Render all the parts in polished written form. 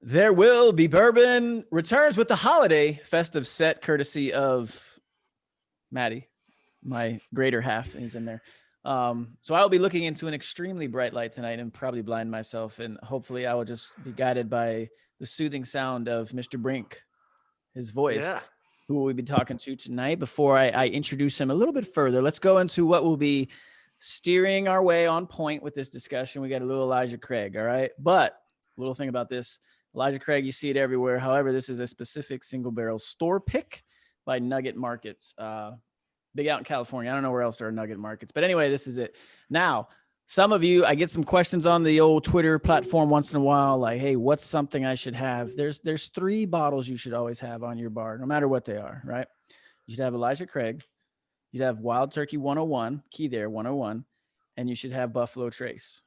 There Will Be Bourbon returns with the holiday festive set courtesy of Maddie, my greater half is in there. So I'll be looking into an extremely bright light tonight and probably blind myself. And hopefully I will just be guided by the soothing sound of Mr. Brink, his voice, Yeah. who we'll be talking to tonight. Before I introduce him a little bit further, let's go into what will be steering our way on point with this discussion. We got a little Elijah Craig, all right? But a little thing about this, Elijah Craig, you see it everywhere. However, this is a specific single barrel store pick by Nugget Markets. Big out in California. I don't know where else there are Nugget Markets. But anyway, this is it. Now, some of you, I get some questions on the old Twitter platform once in a while, like, hey, what's something I should have? There's 3 bottles you should always have on your bar, no matter what they are, right? You should have Elijah Craig. You'd have Wild Turkey 101, key there, 101, and you should have Buffalo Trace.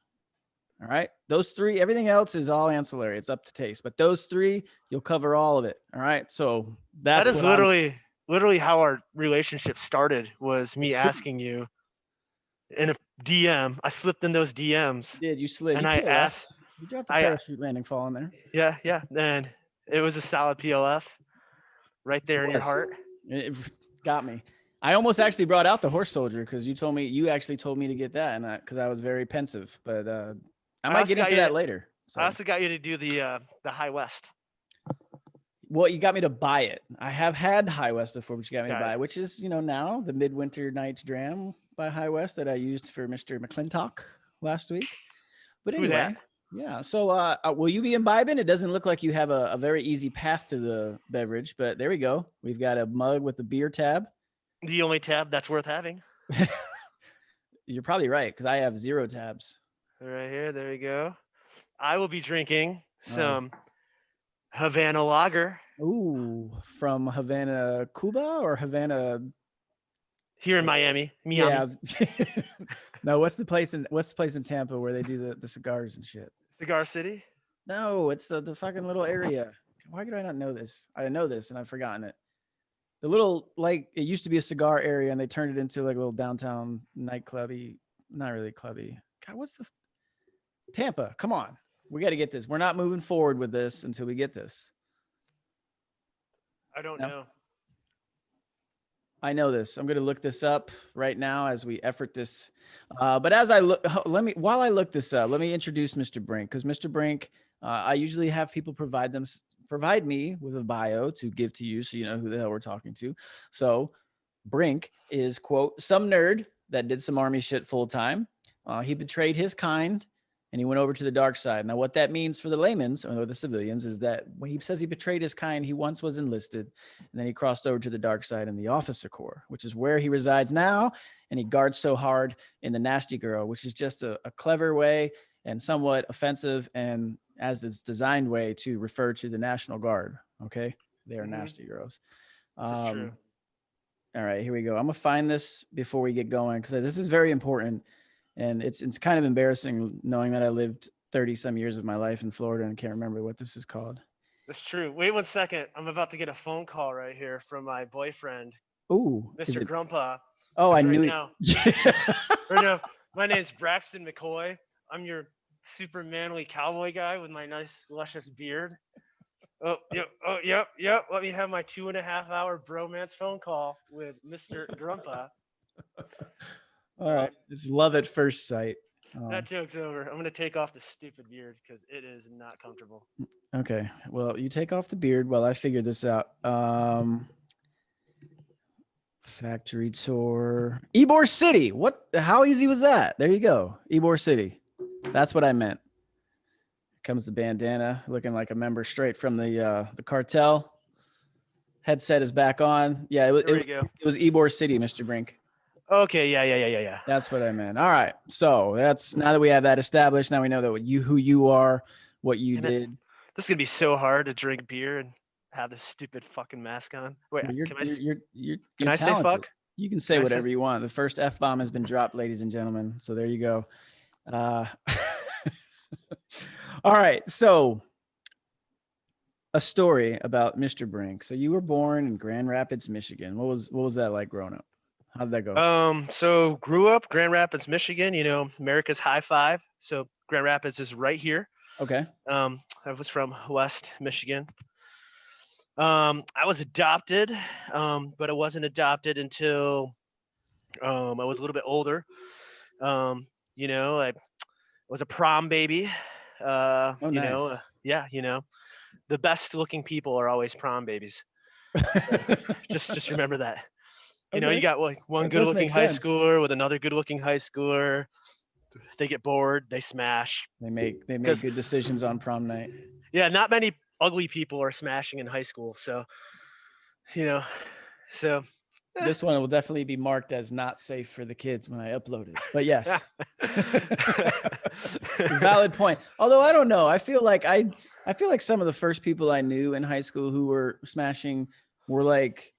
All right. Those 3, everything else is all ancillary. It's up to taste. But those 3, you'll cover all of it. All right. So That that's is what I'm. literally how our relationship started, was It's me true. asking you in a DM. I slipped in those DMs You did. You slid. and You I PLF'd. asked, You dropped the I, parachute landing fall in there. yeah. And it was a solid PLF right there in your Was. heart. It got me. I almost actually brought out the horse soldier because you actually told me to get that, and because I was very pensive. But I might get into that later. I So, also got you to do the High West. well, you got me to buy it. I have had High West before, but you got me to Got buy it. it, which is now the Midwinter Nights Dram by High West that I used for Mr. McClintock last week. But Who that? anyway, yeah. So will you be imbibing? It doesn't look like you have a very easy path to the beverage, but there we go. We've got a mug with the beer tab. The only tab that's worth having. You're probably right because I have 0 tabs. Right here. There we go. I will be drinking Oh. some Havana Lager Ooh, from Havana, Cuba, or Havana? here in Miami. Yeah. Miami. No, what's the place in Tampa where they do the cigars and shit? Cigar City. No, it's the fucking little area. Why could I not know this? I know this and I've forgotten it. The little, like, it used to be a cigar area and they turned it into like a little downtown nightclubby, not really clubby. God, what's the Tampa? Come on. We got to get this. We're not moving forward with this until we get this. I don't No? know. I know this. I'm going to look this up right now as we effort this. But as I look, while I look this up, let me introduce Mr. Brink, because Mr. Brink, I usually have people provide me with a bio to give to you so you know who the hell we're talking to. So Brink is, quote, some nerd that did some army shit full time. He betrayed his kind and he went over to the dark side. Now, what that means for the layman's or the civilians is that when he says he betrayed his kind, he once was enlisted and then he crossed over to the dark side in the officer corps, which is where he resides now. And he guards so hard in the Nasty Girl, which is just a clever way and somewhat offensive and as it's designed way to refer to the National Guard. Okay. They are nasty girls. This is true. All right, here we go. I'm gonna find this before we get going because this is very important, and it's kind of embarrassing knowing that I lived 30 some years of my life in Florida and can't remember what this is called. That's true. Wait 1 second. I'm about to get a phone call right here from my boyfriend, Ooh, is Mr. it? Grumpa. Oh, I Because knew right it. now, my name's Braxton McCoy. I'm your super manly cowboy guy with my nice luscious beard. Oh, yep. Let me have my 2.5-hour bromance phone call with Mr. Grumpa. Oh, right. it's love at first sight. That joke's over. I'm gonna take off the stupid beard because it is not comfortable. Okay, well, you take off the beard while I figure this out. Factory tour. Ybor City. What? How easy was that? There you go. Ybor City. That's what I meant. Here comes the bandana, looking like a member straight from the cartel. Headset is back on. Yeah, it was Ybor City, Mr. Brink. Okay, yeah. That's what I meant. All right. So that's now that we have that established. Now we know that who you are, what you did. This is gonna be so hard to drink beer and have this stupid fucking mask on. Wait, Can I say fuck? You can say whatever you want. The first F-bomb has been dropped, ladies and gentlemen. So there you go. All right. So a story about Mr. Brink. So you were born in Grand Rapids, Michigan. What was that like growing up? How did that go? So grew up Grand Rapids, Michigan, America's high five. So Grand Rapids is right here. Okay. I was from West Michigan. I was adopted, but I wasn't adopted until I was a little bit older. I was a prom baby. Oh, nice. Yeah, the best looking people are always prom babies. So just remember that. You Okay. got like one That good does looking make high sense. schooler with another good looking high schooler. They get bored, they smash. They make Because good decisions on prom night. yeah, not many ugly people are smashing in high school. So you know, so This one will definitely be marked as not safe for the kids when I upload it. But yes. Valid point. Although I don't know. I feel like some of the first people I knew in high school who were smashing were like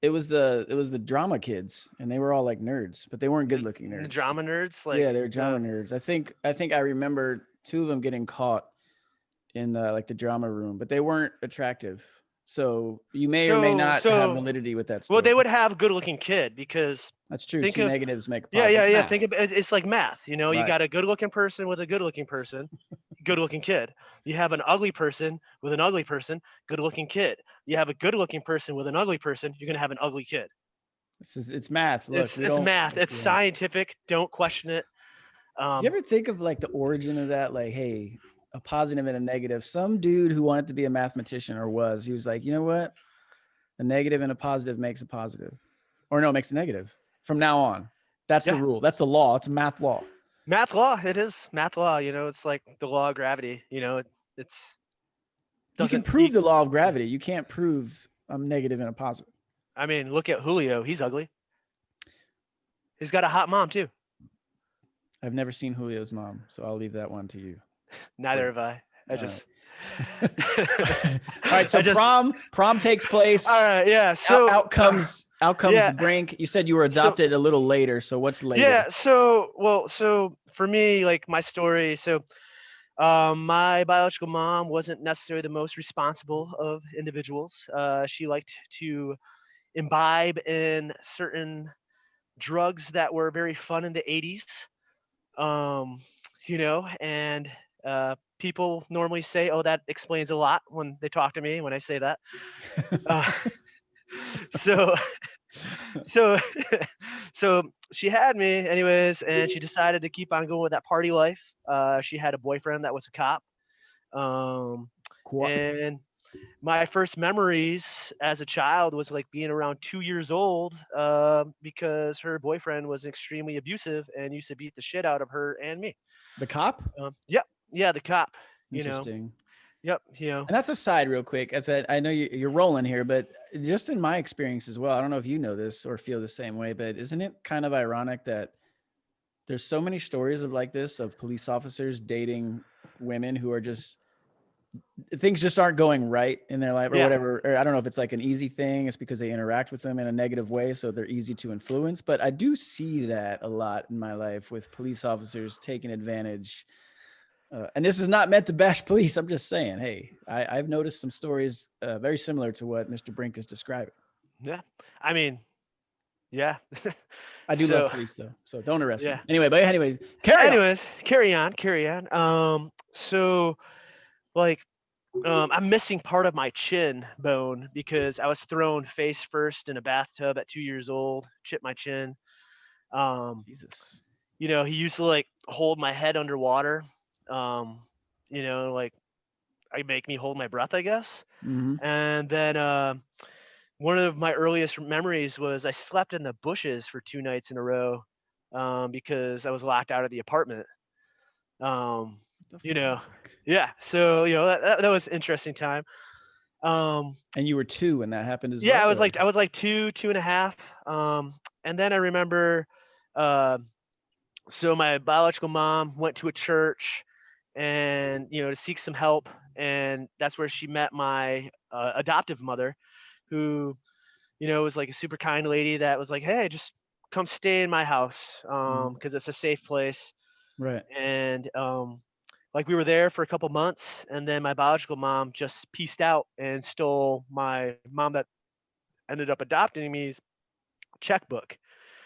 it was the drama kids, and they were all like nerds, but they weren't good looking the nerds. drama nerds, Yeah, like they were drama nerds. I think I remember two of them getting caught in like the drama room, but they weren't attractive. So you may or may not have so validity with that well, story. they would have good looking kid because That's true. think Two of negatives make a yeah, positive. yeah, It's yeah. math. Think of it's like math. You Right. got a good looking person with a good looking person, good looking kid. You have an ugly person with an ugly person, good looking kid. You have a good looking person with an ugly person, you're gonna have an ugly kid. It's math. Look, we It's don't. math. It's Yeah. scientific. Don't question it. Do you Um, ever think of like the origin of that? Like, hey, a positive and a negative. Some dude who wanted to be a mathematician or was, he was like, you know what? A negative and a positive makes a positive, or no, it makes a negative. From now on, that's the yeah, rule. That's the law. It's a math law. math law. It is math law. It's like the law of gravity. It's You can doesn't. You, prove the law of gravity. You can't prove a negative and a positive. I mean, look at Julio. He's ugly. He's got a hot mom too. I've never seen Julio's mom, so I'll leave that one to you. Neither Brink. have I. I All right. just. All right. So I just. prom takes All place. right. Yeah. Out comes Yeah. the Brink. You said you were So adopted a little later. So what's later? yeah. So for me, like my story. So my biological mom wasn't necessarily the most responsible of individuals. She liked to imbibe in certain drugs that were very fun in the 80s. Um, and people normally say, "Oh, that explains a lot" when they talk to me when I say that. Uh, so so so she had me anyways, and she decided to keep on going with that party life. She had a boyfriend that was a cop. Um, Co-op. and my first memories as a child was like being around 2 years old, because her boyfriend was extremely abusive and used to beat the shit out of her and me. The cop. Yep, yeah, the cop. You know, Interesting. yep, And that's a side real quick. As I know you're rolling here, but just in my experience as well, I don't know if you know this or feel the same way, but isn't it kind of ironic that there's so many stories of like this of police officers dating women who are just things just aren't going right in their life or yeah, whatever. Or I don't know if it's like an easy thing. It's because they interact with them in a negative way, so they're easy to influence. But I do see that a lot in my life with police officers taking advantage. And this is not meant to bash police. I'm just saying, hey, I've noticed some stories very similar to what Mr. Brink is describing. yeah. I mean, yeah. I do love So police though, so don't arrest me. yeah. Anyway, carry on. Anyways, carry on. So like I'm missing part of my chin bone because I was thrown face first in a bathtub at 2 years old, chipped my chin. Um, Jesus. he used to like hold my head underwater. Um, like I make me hold my breath, I guess. Mm-hmm. And then one of my earliest memories was I slept in the bushes for 2 nights in a row, because I was locked out of the apartment. Um, What the you know, fuck? yeah. So that was an interesting time. Um, And you were 2 when that happened as yeah, well, or? I was like two and a half. And then I remember, uh, so my biological mom went to a church and to seek some help, and that's where she met my adoptive mother, who was like a super kind lady that was like, "Hey, just come stay in my house, Mhm. because it's a safe place." Right. And like we were there for a couple months, and then my biological mom just pieced out and stole my mom that ended up adopting me's checkbook.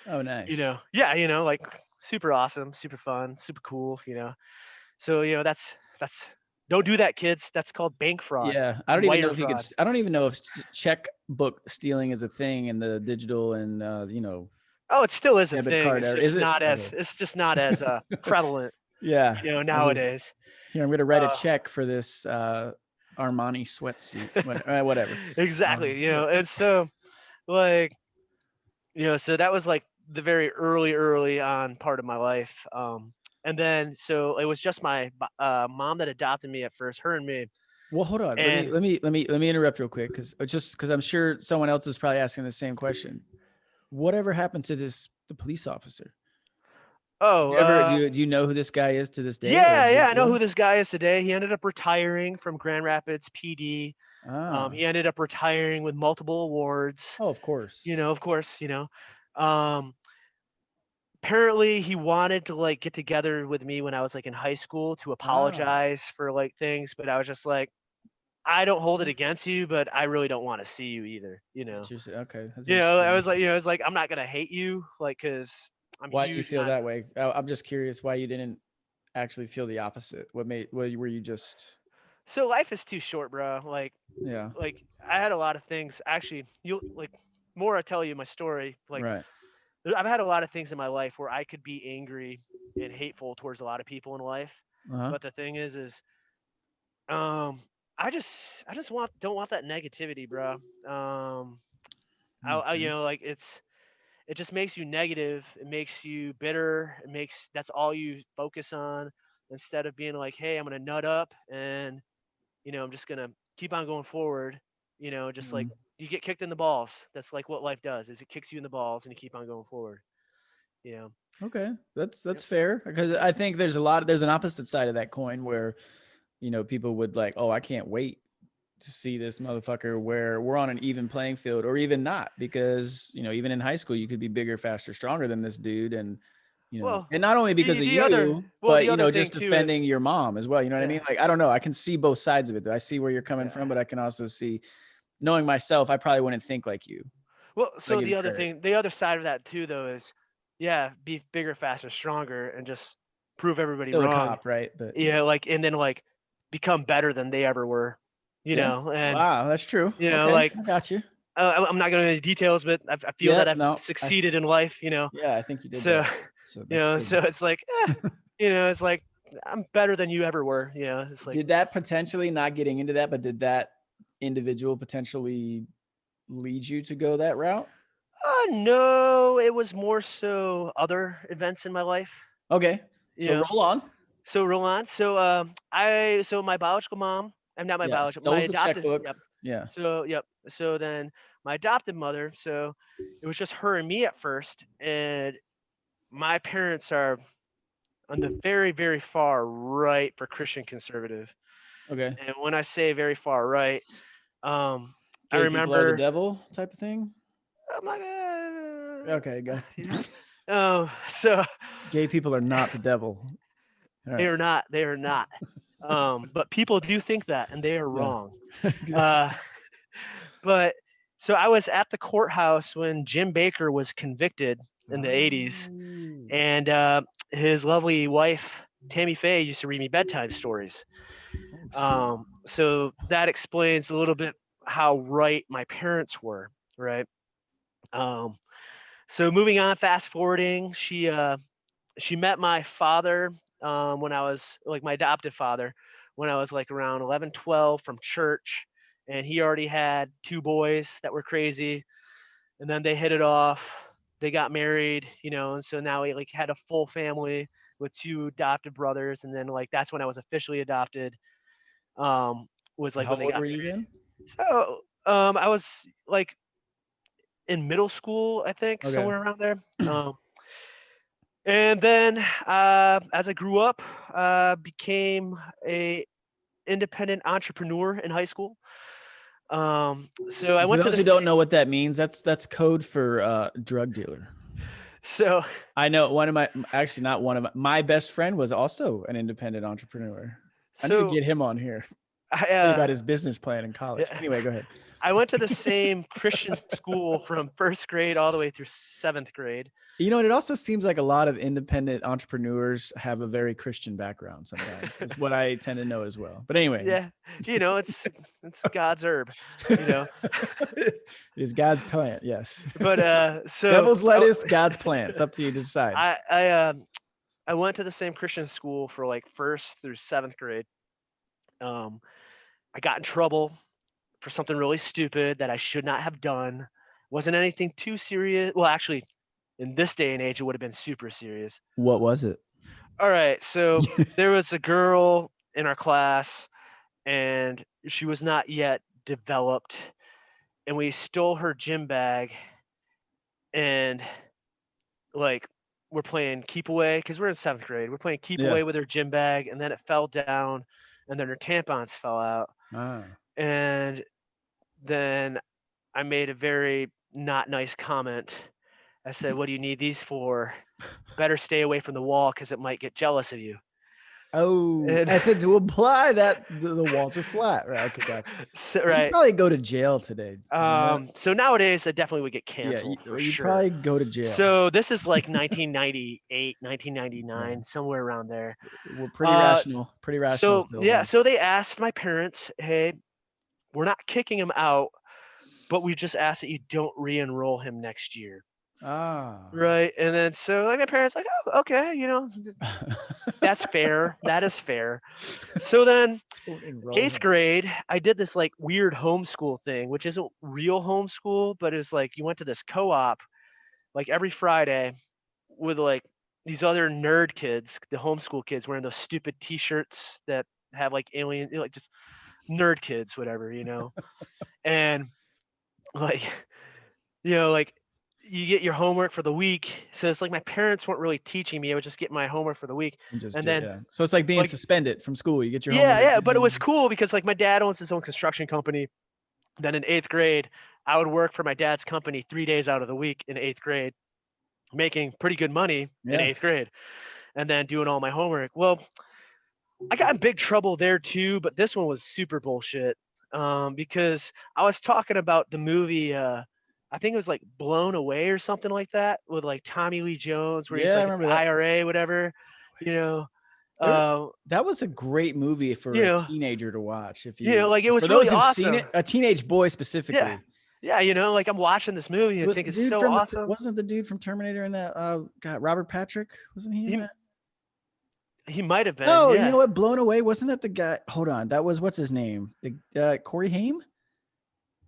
Oh, nice. Yeah, like super awesome, super fun, super cool. So that's That's don't do that, kids. That's called bank fraud Yeah, I and don't even know wire if you could. fraud. I don't even know if checkbook stealing is a thing in the digital and Oh, it still is a debit thing. card It's era. just Is it? not as Okay. prevalent, Yeah. nowadays. Here, I'm gonna write a Uh, check for this Armani sweatsuit. Whatever. exactly. Yeah. And so like so that was like the very early on part of my life. And then so it was just my mom that adopted me at first, her and me. Well, hold on. Let me And let me let me let me interrupt real quick because I'm sure someone else is probably asking the same question. Whatever happened to the police officer? oh, Do you know who this guy is to this day or yeah, I know or? who this guy is today. He ended up retiring from Grand Rapids PD. Ah. He ended up retiring with multiple awards. Oh, of course. Of course, Um, apparently he wanted to like get together with me when I was like in high school to Ah. apologize for like things, but I was just like, I don't hold it Okay. against you, but I really don't want to see you either. Interesting. Okay, that's I interesting. was like, it's like I'm not gonna hate you, like, cause I'm Why did you huge and feel that way? I'm just curious why you didn't actually feel the opposite. Were you just, so life is too short, bro. yeah, Like I had a lot of things. Actually, you'll like more I tell you my story. Like right. I've had a lot of things in my life where I could be angry and hateful towards a lot of people in life. Uh-huh. But the thing is um, I just don't want that negativity, bro. Makes sense. Like it just makes you negative. It makes you bitter. That's all you focus on instead of being like, hey, I'm gonna nut up and I'm just gonna keep on going forward. Just like Mhm. you get kicked in the balls. That's like what life does. Is it kicks you in the balls and you keep on going forward. You know. Okay, Yep. that's fair because I think there's an opposite side of that coin where people would like, oh, I can't wait to see this motherfucker where we're on an even playing field or even not because even in high school you could be bigger, faster, stronger than this dude and Well, and not only because of you but the other thing just too is defending your mom as well, you know what I yeah. mean? Like, I don't know, I can see both sides of it though. I see where you're coming Yeah. from, but I can also see, knowing myself, I probably wouldn't think like you. Well, I so give you credit. the other side of that too though is yeah, be bigger, faster, stronger and just prove everybody Still a wrong. cop, right? But Like and then like become better than they ever were. yeah, And wow, that's true. Okay, like I got you. I'm not going into details, but I feel Yeah, that I've no, succeeded in life. yeah, I think you did So, that. So that's good. so it's like, it's like I'm better than you ever were. It's like, Did that potentially, not getting into that, but did that individual potentially lead you to go that route? oh no, it was more so other events in my life. Okay, You so know, roll on. so Roland, so my biological mom, I'm not my Yeah, biological, my stole the adopted, checkbook. yep. Yeah. So then my adopted mother, so it was just her and me at first, and my parents are on the very, very far right for Christian conservative. Okay. And when I say very far right, I Gay people are the remember devil type of thing. I'm like, Okay, good. yeah. So Gay people are not the devil. All they right. are not, they are not. But people do think that, and they are Yeah. wrong. Exactly. Uh, but so I was at the courthouse when Jim Baker was convicted in the '80s, Oh. and his lovely wife Tammy Faye used to read me bedtime stories. Oh shit. So that explains a little bit how right my parents were, right? Um, so moving on, fast forwarding, she met my father when I was like my adopted father when I was like around 11, 12 from church, and he already had two boys that were crazy, and then they hit it off. They got married, and so now we like had a full family with two adopted brothers, and then like that's when I was officially adopted. Was like How when they old got were you then? so I was like in middle school, I think, Okay. somewhere around there. And then as I grew up, became a independent entrepreneur in high school. So I For went to those who this. don't know what that means, that's code for drug dealer. So I know one of my, actually not one of my best friend was also an independent entrepreneur. I need to so get him on here. I About his business plan in college. yeah, Anyway, go ahead. I went to the same Christian school from first grade all the way through seventh grade. You know, and it also seems like a lot of independent entrepreneurs have a very Christian background sometimes. Is what I tend to know as well. But anyway, Yeah, it's God's herb, you know. it is God's plant. Yes. But so Devil's lettuce, God's plant. It's up to you to decide. I went to the same Christian school for like first through seventh grade. Um, I got in trouble for something really stupid that I should not have done. Wasn't anything too serious. Well, actually, in this day and age, it would have been super serious. What was it? All right, so there was a girl in our class, and she was not yet developed, and we stole her gym bag, and like we're playing keep away because we're in seventh grade. We're playing keep Yeah. away with her gym bag, and then it fell down, and then her tampons fell out, Ah. and then I made a very not nice comment. I said, "What do you need these for? Better stay away from the wall because it might get jealous of you." Oh, And I said to imply that the walls are flat. Right. Okay, gotcha. so, You'd right. probably go to jail today. You know that? So nowadays, I definitely would get Yeah, canceled for you'd sure. probably go to jail. So this is like 1998, Yeah. 1999, somewhere around there. We're pretty rational. Pretty rational. So Still yeah, then. so they asked my parents, "Hey, we're not kicking him out, but we just ask that you don't re-enroll him next year." Ah. Right. And then so like my parents like, "Oh, okay, that's fair. That is fair." So then Don't enroll eighth him. grade, I did this like weird homeschool thing, which isn't real homeschool, but it's like you went to this co-op like every Friday with like these other nerd kids, the homeschool kids wearing those stupid t-shirts that have like alien, like just nerd kids, whatever. And like, like you get your homework for the week. So it's like my parents weren't really teaching me. I would just get my homework for the week. And just And do it. then Yeah. So it's like being like, suspended from school. You get your yeah, homework. yeah. But it was cool because like my dad owns his own construction company. Then in eighth grade, I would work for my dad's company 3 days out of the week in eighth grade, making pretty good money in Yeah. eighth grade, and then doing all my homework. Well, I got in big trouble there too, but this one was super bullshit. Because I was talking about the movie, I think it was like Blown Away or something like that, with like Tommy Lee Jones, where he's Yeah, I like at remember the that. IRA, whatever, you know, There, uh, that was a great movie for you a know, teenager to watch. If you, like it for was really those who've seen awesome. it, a teenage boy Yeah, specifically. yeah, like I'm watching this movie It and was think the it's dude so from awesome. wasn't the dude from Terminator in that? God, Robert Patrick, wasn't he in He that? he might have been, No, you yeah. know what? Blown Away wasn't that the guy? Hold on, that was what's his name? The Corey Haim.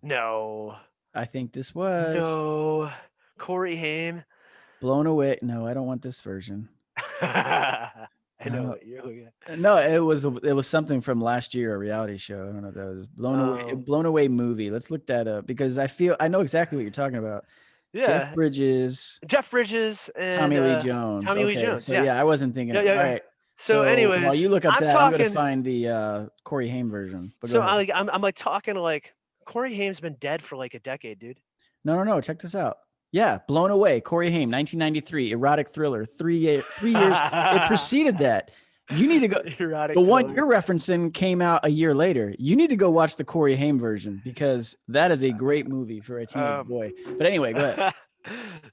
No, I think this was no, Corey Haim. Blown Away. No, I don't want this version. I know No, what you're looking at. no, it was something from last year, a reality show. I don't know if that was Um, Blown Away movie. Let's look that up because I know exactly what you're talking about. Jeff yeah, Bridges, Jeff Bridges and Tommy Lee Jones. Tommy Lee Okay, Jones. so Yeah, yeah, I wasn't thinking yeah, of. yeah, All yeah. right. So, So while anyways, you look up I'm that, I'm gonna talking. find the Corey Haim version. But go So ahead. I'm like talking like Corey Haim's been dead for like a decade, dude. No. Check this out. Yeah, Blown Away, Corey Haim, 1993, erotic thriller. 3 years. It preceded that. You need to go. Erotic The one thriller. you're referencing came out a year later. You need to go watch the Corey Haim version because that is a great movie for a teenage Um, boy. But anyway, go ahead.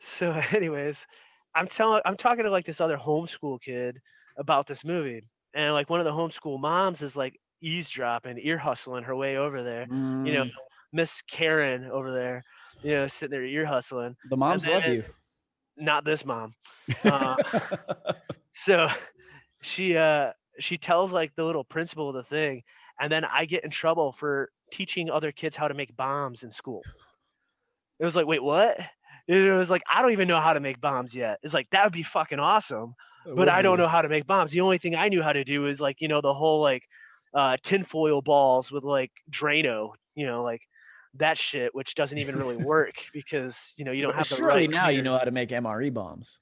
so, anyways, I'm talking to like this other homeschool kid about this movie, and like one of the homeschool moms is like eavesdropping, ear hustling her way over there. You know, Mm, Miss Karen over there, sitting there ear hustling, the and moms love then you. not this mom. Uh, so she tells like the little principal of the thing, and then I get in trouble for teaching other kids how to make bombs in school. It was like, wait, what? It was like, I don't even know how to make bombs yet. It's like, that would be fucking awesome, It but would I don't be. know how to make bombs. The only thing I knew how to do is like, the whole like tinfoil balls with like Drano, like that shit, which doesn't even really work because, you don't But have the surely right now you cleaner. know how to make MRE bombs.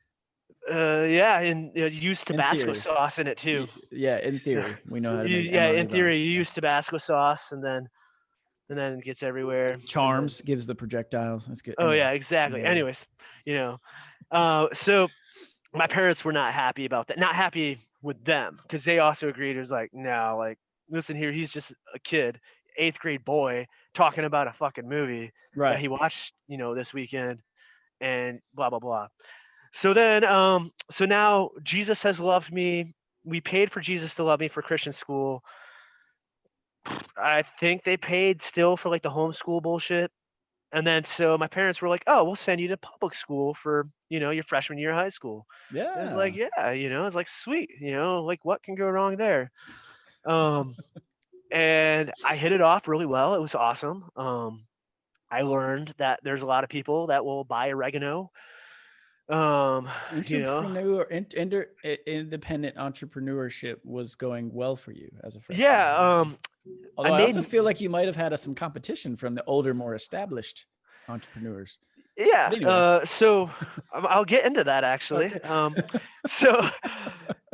Yeah, and use In Tabasco theory. sauce in it too. Yeah, in So, theory, we know how to make yeah, MRE in bombs. theory, you Yeah. use Tabasco sauce, and then it gets everywhere. And then, Charms gives the projectiles. That's good. oh Anyway. yeah, exactly. Yeah. Anyways, so my parents were not happy about that. Not happy with them because they also agreed. It was like, no, like listen here, he's just a kid, 8th grade boy talking about a fucking movie that Right. he watched, this weekend and blah blah blah. So then so now Jesus has loved me. We paid for Jesus to love me for Christian school. I think they paid still for like the homeschool bullshit. And then so my parents were like, "Oh, we'll send you to public school for, your freshman year of high school." And it's like, Yeah. "Yeah, it's like sweet, like what can go wrong there?" Um and I hit it off really well. It was awesome. I learned that there's a lot of people that will buy oregano. Um, you know, Independent entrepreneurship was going well for you as a freshman. yeah, I Although I made also feel like you might have had some competition from the older, more established entrepreneurs. yeah, But anyway, so I'll get into that actually. okay. So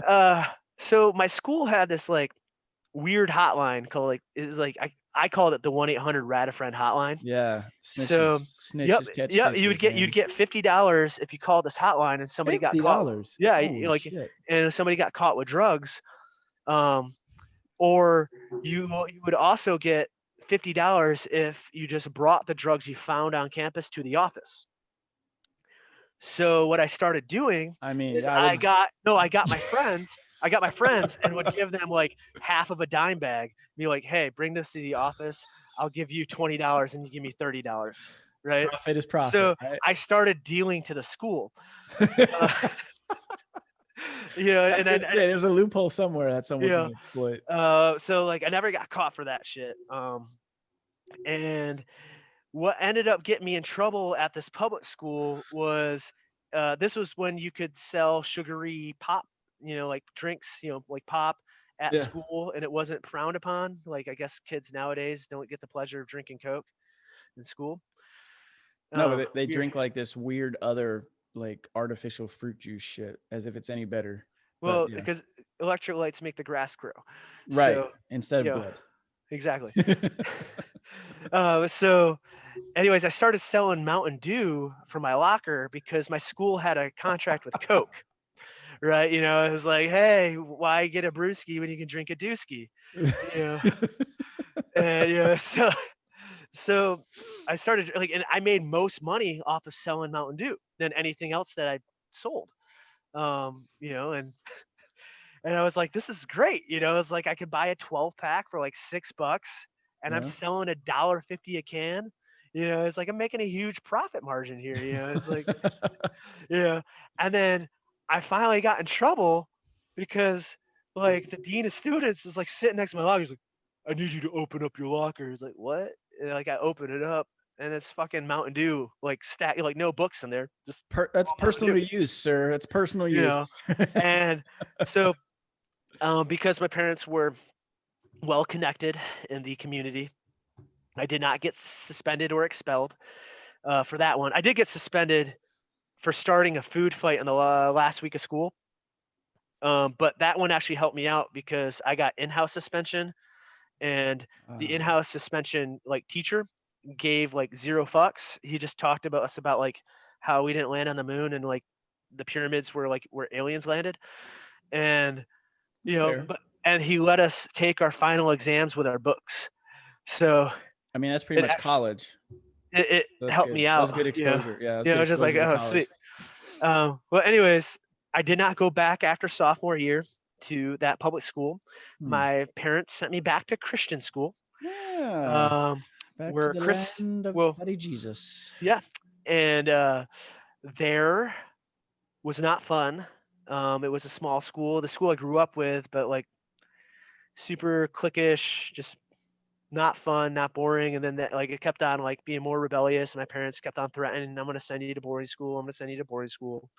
uh so my school had this like weird hotline called like it was like I called it the 1-800 Rat a Friend hotline. Yeah, So snitches catch yep, stitches, you'd man. get $50 if you called this hotline and somebody got caught. $50. Yeah, Holy like shit. and somebody got caught with drugs. Um or you would also get $50 if you just brought the drugs you found on campus to the office. So what I started doing I mean, is yeah, that's I got my friends and would give them like half of a dime bag. Be like, "Hey, bring this to the office. I'll give you $20 and you give me $30." Right? profit is profit, So right? I started dealing to the school. Uh, I was and gonna then say there's a loophole somewhere that you someone's know, gonna exploit. so like I never got caught for that shit. And what ended up getting me in trouble at this public school was this was when you could sell sugary pop, like drinks, like pop at Yeah. school, and it wasn't frowned upon. Like I guess kids nowadays don't get the pleasure of drinking Coke in school. No, but they Weird. drink like this weird other like artificial fruit juice shit as if it's any better. But Well, yeah. because electrolytes make the grass grow. Right. So, Instead of yeah, blood. exactly. So anyways, I started selling Mountain Dew from my locker because my school had a contract with Coke, right? It was like, hey, why get a brewski when you can drink a dooski? You know, and so I started like, and I made most money off of selling Mountain Dew than anything else that I sold. And I was like, this is great. It's like I could buy a 12 pack for like $6 and I'm Yeah. selling $1.50 a can. It's like I'm making a huge profit margin here. It's like, yeah. And then I finally got in trouble because like the dean of students was like sitting next to my locker. He's like, I need you to open up your locker. He's like, what? And like I open it up and it's fucking Mountain Dew, like stack, like no books in there, just That's all Mountain personal Dew, use, sir. That's personal you use. know. And so because my parents were well connected in the community, I did not get suspended or expelled for that one. I did get suspended for starting a food fight in the last week of school. But that one actually helped me out because I got in-house suspension, and the Ah, in-house suspension like teacher gave like zero fucks. He just talked about us about like how we didn't land on the moon and like the pyramids were like where aliens landed, and it's fair. but and he let us take our final exams with our books. So I mean, that's pretty it much actually college. it That's helped good. me That was out. good exposure. Yeah, that's good Just like exposure to oh college. sweet. Well, anyways, I did not go back after sophomore year to that public school. Hmm. My parents sent me back to Christian school, Yeah. um, Back to where the Chris, land of well, Buddy Jesus. yeah, and there was not fun. It was a small school, the school I grew up with, but like super cliquish, just not fun, not boring. And then that, like it kept on like being more rebellious. And my parents kept on threatening, "I'm going to send you to boarding school. I'm going to send you to boarding school."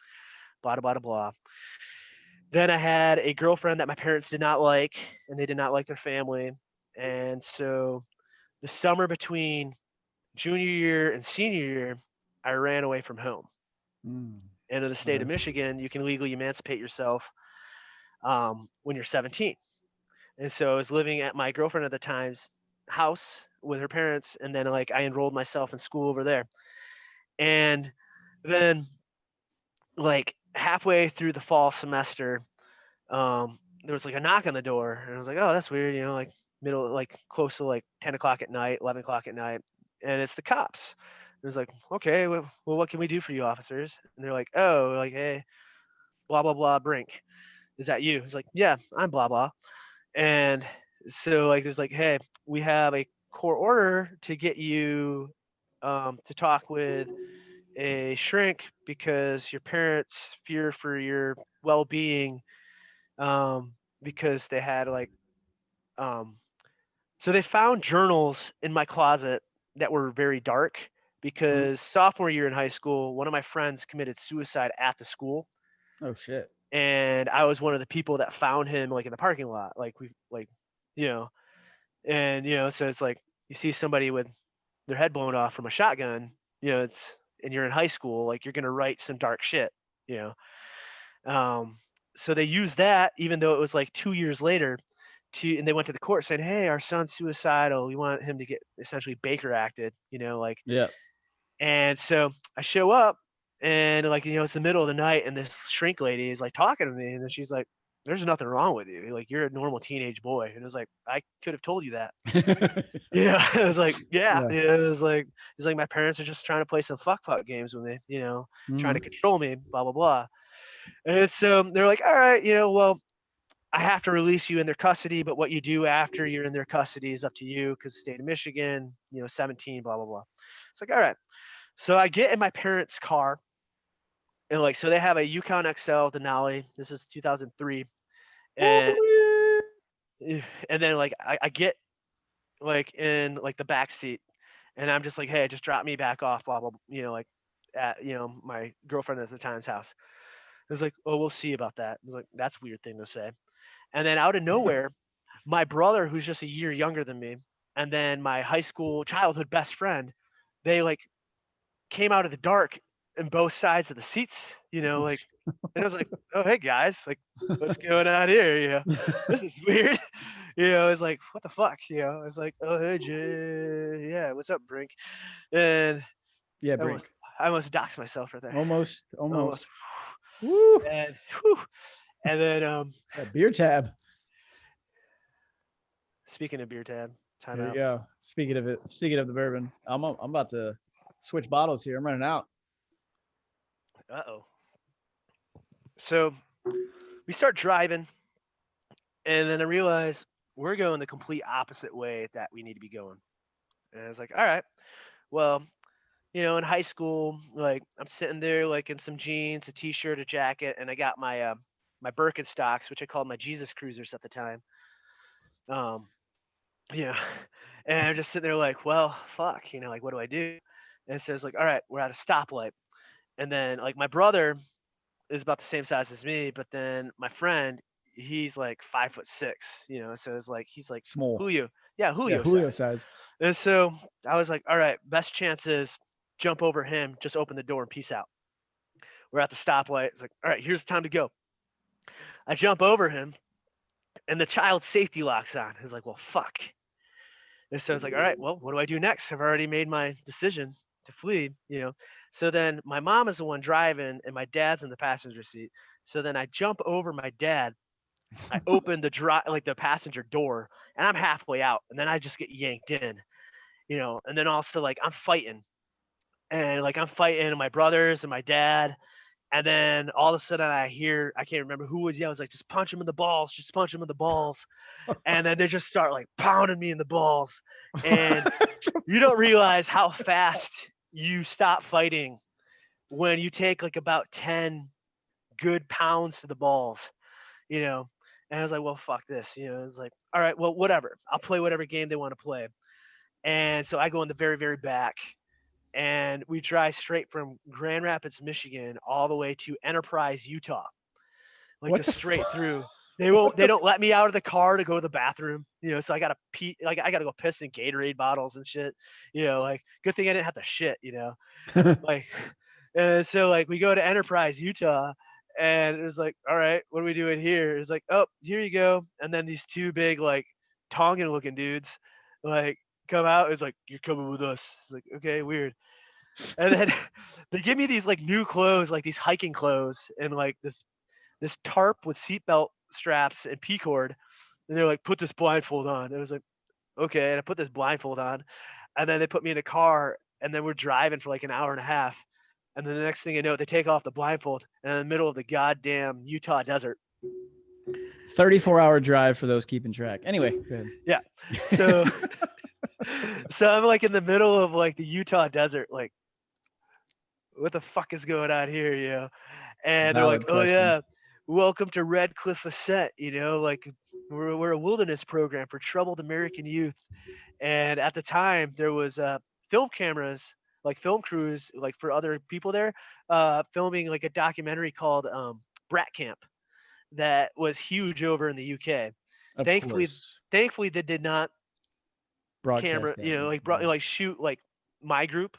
Blah blah blah blah. Then I had a girlfriend that my parents did not like, and they did not like their family. And so the summer between junior year and senior year, I ran away from home. Mm. And in the state of Okay. Michigan, you can legally emancipate yourself when you're 17. And so I was living at my girlfriend at the time's house with her parents, and then like I enrolled myself in school over there. And then like halfway through the fall semester, there was like a knock on the door, and I was like, "Oh, that's weird," middle, like close to like 10 o'clock at night, 11 o'clock at night, and it's the cops. And it's like, okay, well, what can we do for you, officers? And they're like, oh, like, hey, blah blah blah, Brink, is that you? It's like, yeah, I'm blah blah. And so like, there's like, hey, we have a court order to get you to talk with a shrink because your parents fear for your well-being, um, because they had like um, so they found journals in my closet that were very dark Mhm. because sophomore year in high school, one of my friends committed suicide at the school, Oh shit. and I was one of the people that found him like in the parking lot. Like we like, you know, and so it's like you see somebody with their head blown off from a shotgun, it's and you're in high school, like you're gonna write some dark shit, you know. Um, so they used that, even though it was like 2 years later, and they went to the court saying, "Hey, our son's suicidal. We want him to get essentially Baker acted," like. Yeah. And so I show up, and like it's the middle of the night, and this shrink lady is like talking to me, and then she's like, "There's nothing wrong with you. Like you're a normal teenage boy." And it was like, I could have told you that. Yeah, it was like, yeah, Yeah. it was like, it's like my parents are just trying to play some fuck games with me, trying to Mhm. control me, blah blah blah. And so they're like, all right, well, I have to release you in their custody, but what you do after you're in their custody is up to you because the state of Michigan, 17, blah blah blah. It's like, all right. So I get in my parents' car, and like, so they have a Yukon XL Denali. This is 2003, and and then like I get like in like the back seat, and I'm just like, hey, just drop me back off, blah blah, like at my girlfriend at the time's house. It was like, oh, we'll see about that. I was like, that's a weird thing to say. And then out of nowhere, my brother, who's just a year younger than me, and then my high school childhood best friend, they like came out of the dark in both sides of the seats, like, and I was like, oh, hey guys, like, what's going on here? This is weird. It's like, what the fuck? It's like, oh, hey, Jay. Yeah, what's up, Brink? And Yeah, I almost, Brink. I almost doxed myself right there. Almost. Almost. Almost. Woo. And, whew, and then, That beer tab. speaking of beer tab, There you timeout. go. Speaking of it, speaking of the bourbon, I'm about to switch bottles here. I'm running out. Uh-oh. So we start driving, and then I realize we're going the complete opposite way that we need to be going. And I was like, all right, well, in high school, like I'm sitting there like in some jeans, a t-shirt, a jacket, and I got my Birkenstocks, which I called my Jesus Cruisers at the time. Um, yeah. And I'm just sitting there like, well, fuck, like what do I do? And so it's like, all right, we're at a stoplight. And then like my brother is about the same size as me, but then my friend, he's like 5'6", so it's like he's like Small. Julio, yeah, Yeah, Julio Julio size. size. And so I was like, all right, best chance is jump over him, just open the door and peace out. We're at the stoplight. It's like, all right, here's the time to go. I jump over him, and the child safety locks on. It's like, well, fuck. And so it's like, all right, well, what do I do next? I've already made my decision to flee. So then my mom is the one driving, and my dad's in the passenger seat. So then I jump over my dad. I open like the passenger door, and I'm halfway out, and then I just get yanked in. And then also like I'm fighting, and like I'm fighting my brothers and my dad. And then all of a sudden I can't remember who was yelling. I was like, just punch him in the balls, just punch him in the balls. And then they just start like pounding me in the balls. And you don't realize how fast you stop fighting when you take like about 10 good pounds to the balls, you know? And I was like, well, fuck this. It's like, all right, well, whatever. I'll play whatever game they want to play. And so I go in the very, very back, and we drive straight from Grand Rapids, Michigan, all the way to Enterprise, Utah, like What just the straight fuck? through. They What won't. They the don't let me out of the car to go to the bathroom. So I gotta pee. Like I gotta go piss in Gatorade bottles and shit. Like good thing I didn't have to shit. f- Like, and so like we go to Enterprise, Utah, and it was like, all right, what are we doing here? It's like, oh, here you go. And then these two big like Tongan looking dudes, like come out. It's like you're coming with us. It's like okay, weird. And then they give me these like new clothes, like these hiking clothes, and like this tarp with seatbelt straps and P cord. And they're like, put this blindfold on. And I was like, okay. And I put this blindfold on. And then they put me in a car and then we're driving for like an hour and a half. And then the next thing you know, they take off the blindfold and in the middle of the goddamn Utah desert. 34-hour drive for those keeping track. Anyway, go ahead. Yeah. So so I'm like in the middle of like the Utah desert, like, what the fuck is going on here, you know? And they're like, Valid oh question. yeah, welcome to Red Cliff Ascent, you know, like we're a wilderness program for troubled American youth. And at the time there was film cameras, like film crews, like for other people there, filming like a documentary called Brat Camp that was huge over in the UK. Of Thankfully, course. thankfully they did not camera, Broadcast you that. know, like Yeah. like shoot like my group.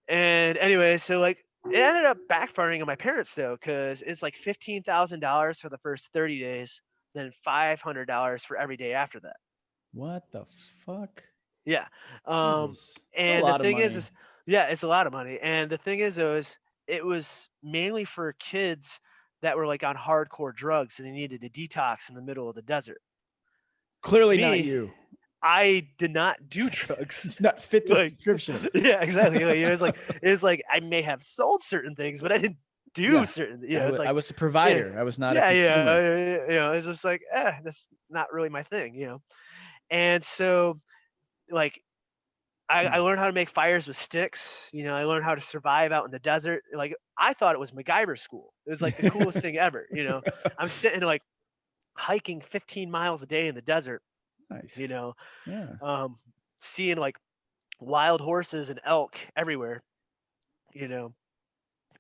And anyway, so like it ended up backfiring on my parents though, because it's like $15,000 for the first 30 days, then $500 for every day after that. What the fuck? Yeah. Um, Jesus. It's a and the lot of thing money. is, yeah, it's a lot of money. And the thing is, though, is it was mainly for kids that were like on hardcore drugs and they needed a detox in the middle of the desert. Clearly not Me, you. I did not do drugs. Do not fit this Like, description. yeah, exactly. Like, you know, it's like I may have sold certain things, but I didn't do Yeah. certain. You know, it's I like, was a yeah, provider. I was not a yeah, consumer. you know, it's just like, that's not really my thing. You know, and so like I learned how to make fires with sticks. You know, I learned how to survive out in the desert. Like I thought it was MacGyver school. It was like the coolest thing ever. You know, I'm sitting like hiking 15 miles a day in the desert. You Nice. know, Yeah. um, seeing like wild horses and elk everywhere. You know,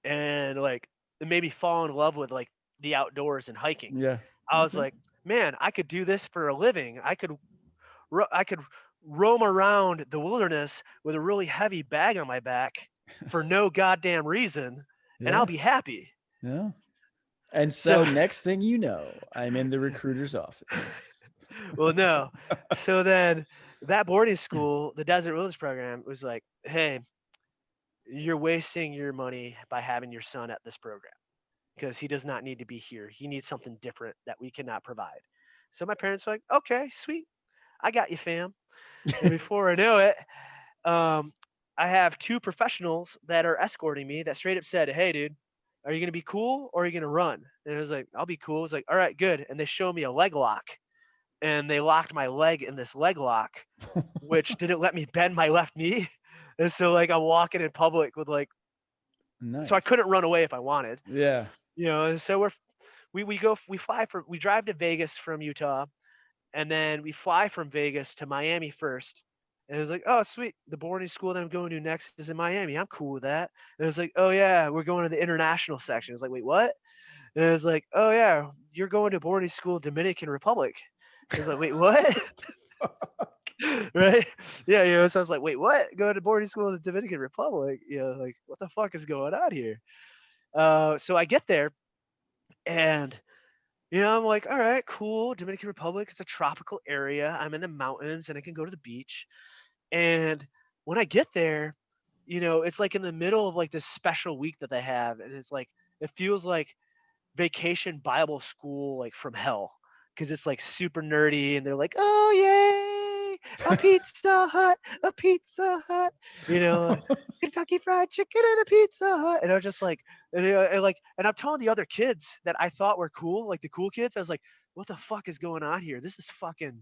and like it made me fall in love with like the outdoors and hiking. Yeah. I was Okay. like, man, I could do this for a living. I could roam around the wilderness with a really heavy bag on my back for no goddamn reason, and I'll Yeah. be happy. Yeah. And So, so next thing you know, I'm in the recruiter's office. well, no. So then that boarding school, the Desert Wilderness Program, was like, hey, you're wasting your money by having your son at this program because he does not need to be here. He needs something different that we cannot provide. So my parents were like, okay, sweet. I got you, fam. And before I know it, um, I have two professionals that are escorting me that straight up said, hey, dude, are you going to be cool or are you going to run? And I was like, I'll be cool. It's like, all right, good. And they show me a leg lock and they locked my leg in this leg lock, which didn't let me bend my left knee. And so like I'm walking in public with like, so I Nice. couldn't run away if I wanted, Yeah. you know. And so we drive to Vegas from Utah, and then we fly from Vegas to Miami first. And it was like, oh sweet, the boarding school that I'm going to next is in Miami. I'm cool with that. And it was like, oh yeah, we're going to the international section. It's like, wait, what? And it was like, oh yeah, you're going to boarding school Dominican Republic. It was like, wait, what? Right? Yeah, you know. So I was like, wait, what? Going to boarding school in the Dominican Republic? You know, like what the fuck is going on here? So I get there and you know, I'm like, all right, cool. Dominican Republic is a tropical area. I'm in the mountains and I can go to the beach. And when I get there, you know, it's like in the middle of like this special week that they have. And it's like, it feels like vacation Bible school, like from hell. Cause it's like super nerdy and they're like, oh, yay, a Pizza Hut, you know, Kentucky Fried Chicken and a Pizza Hut. And I was just like, and, you know, and I'm telling the other kids that I thought were cool, like the cool kids, I was like, what the fuck is going on here? This is fucking,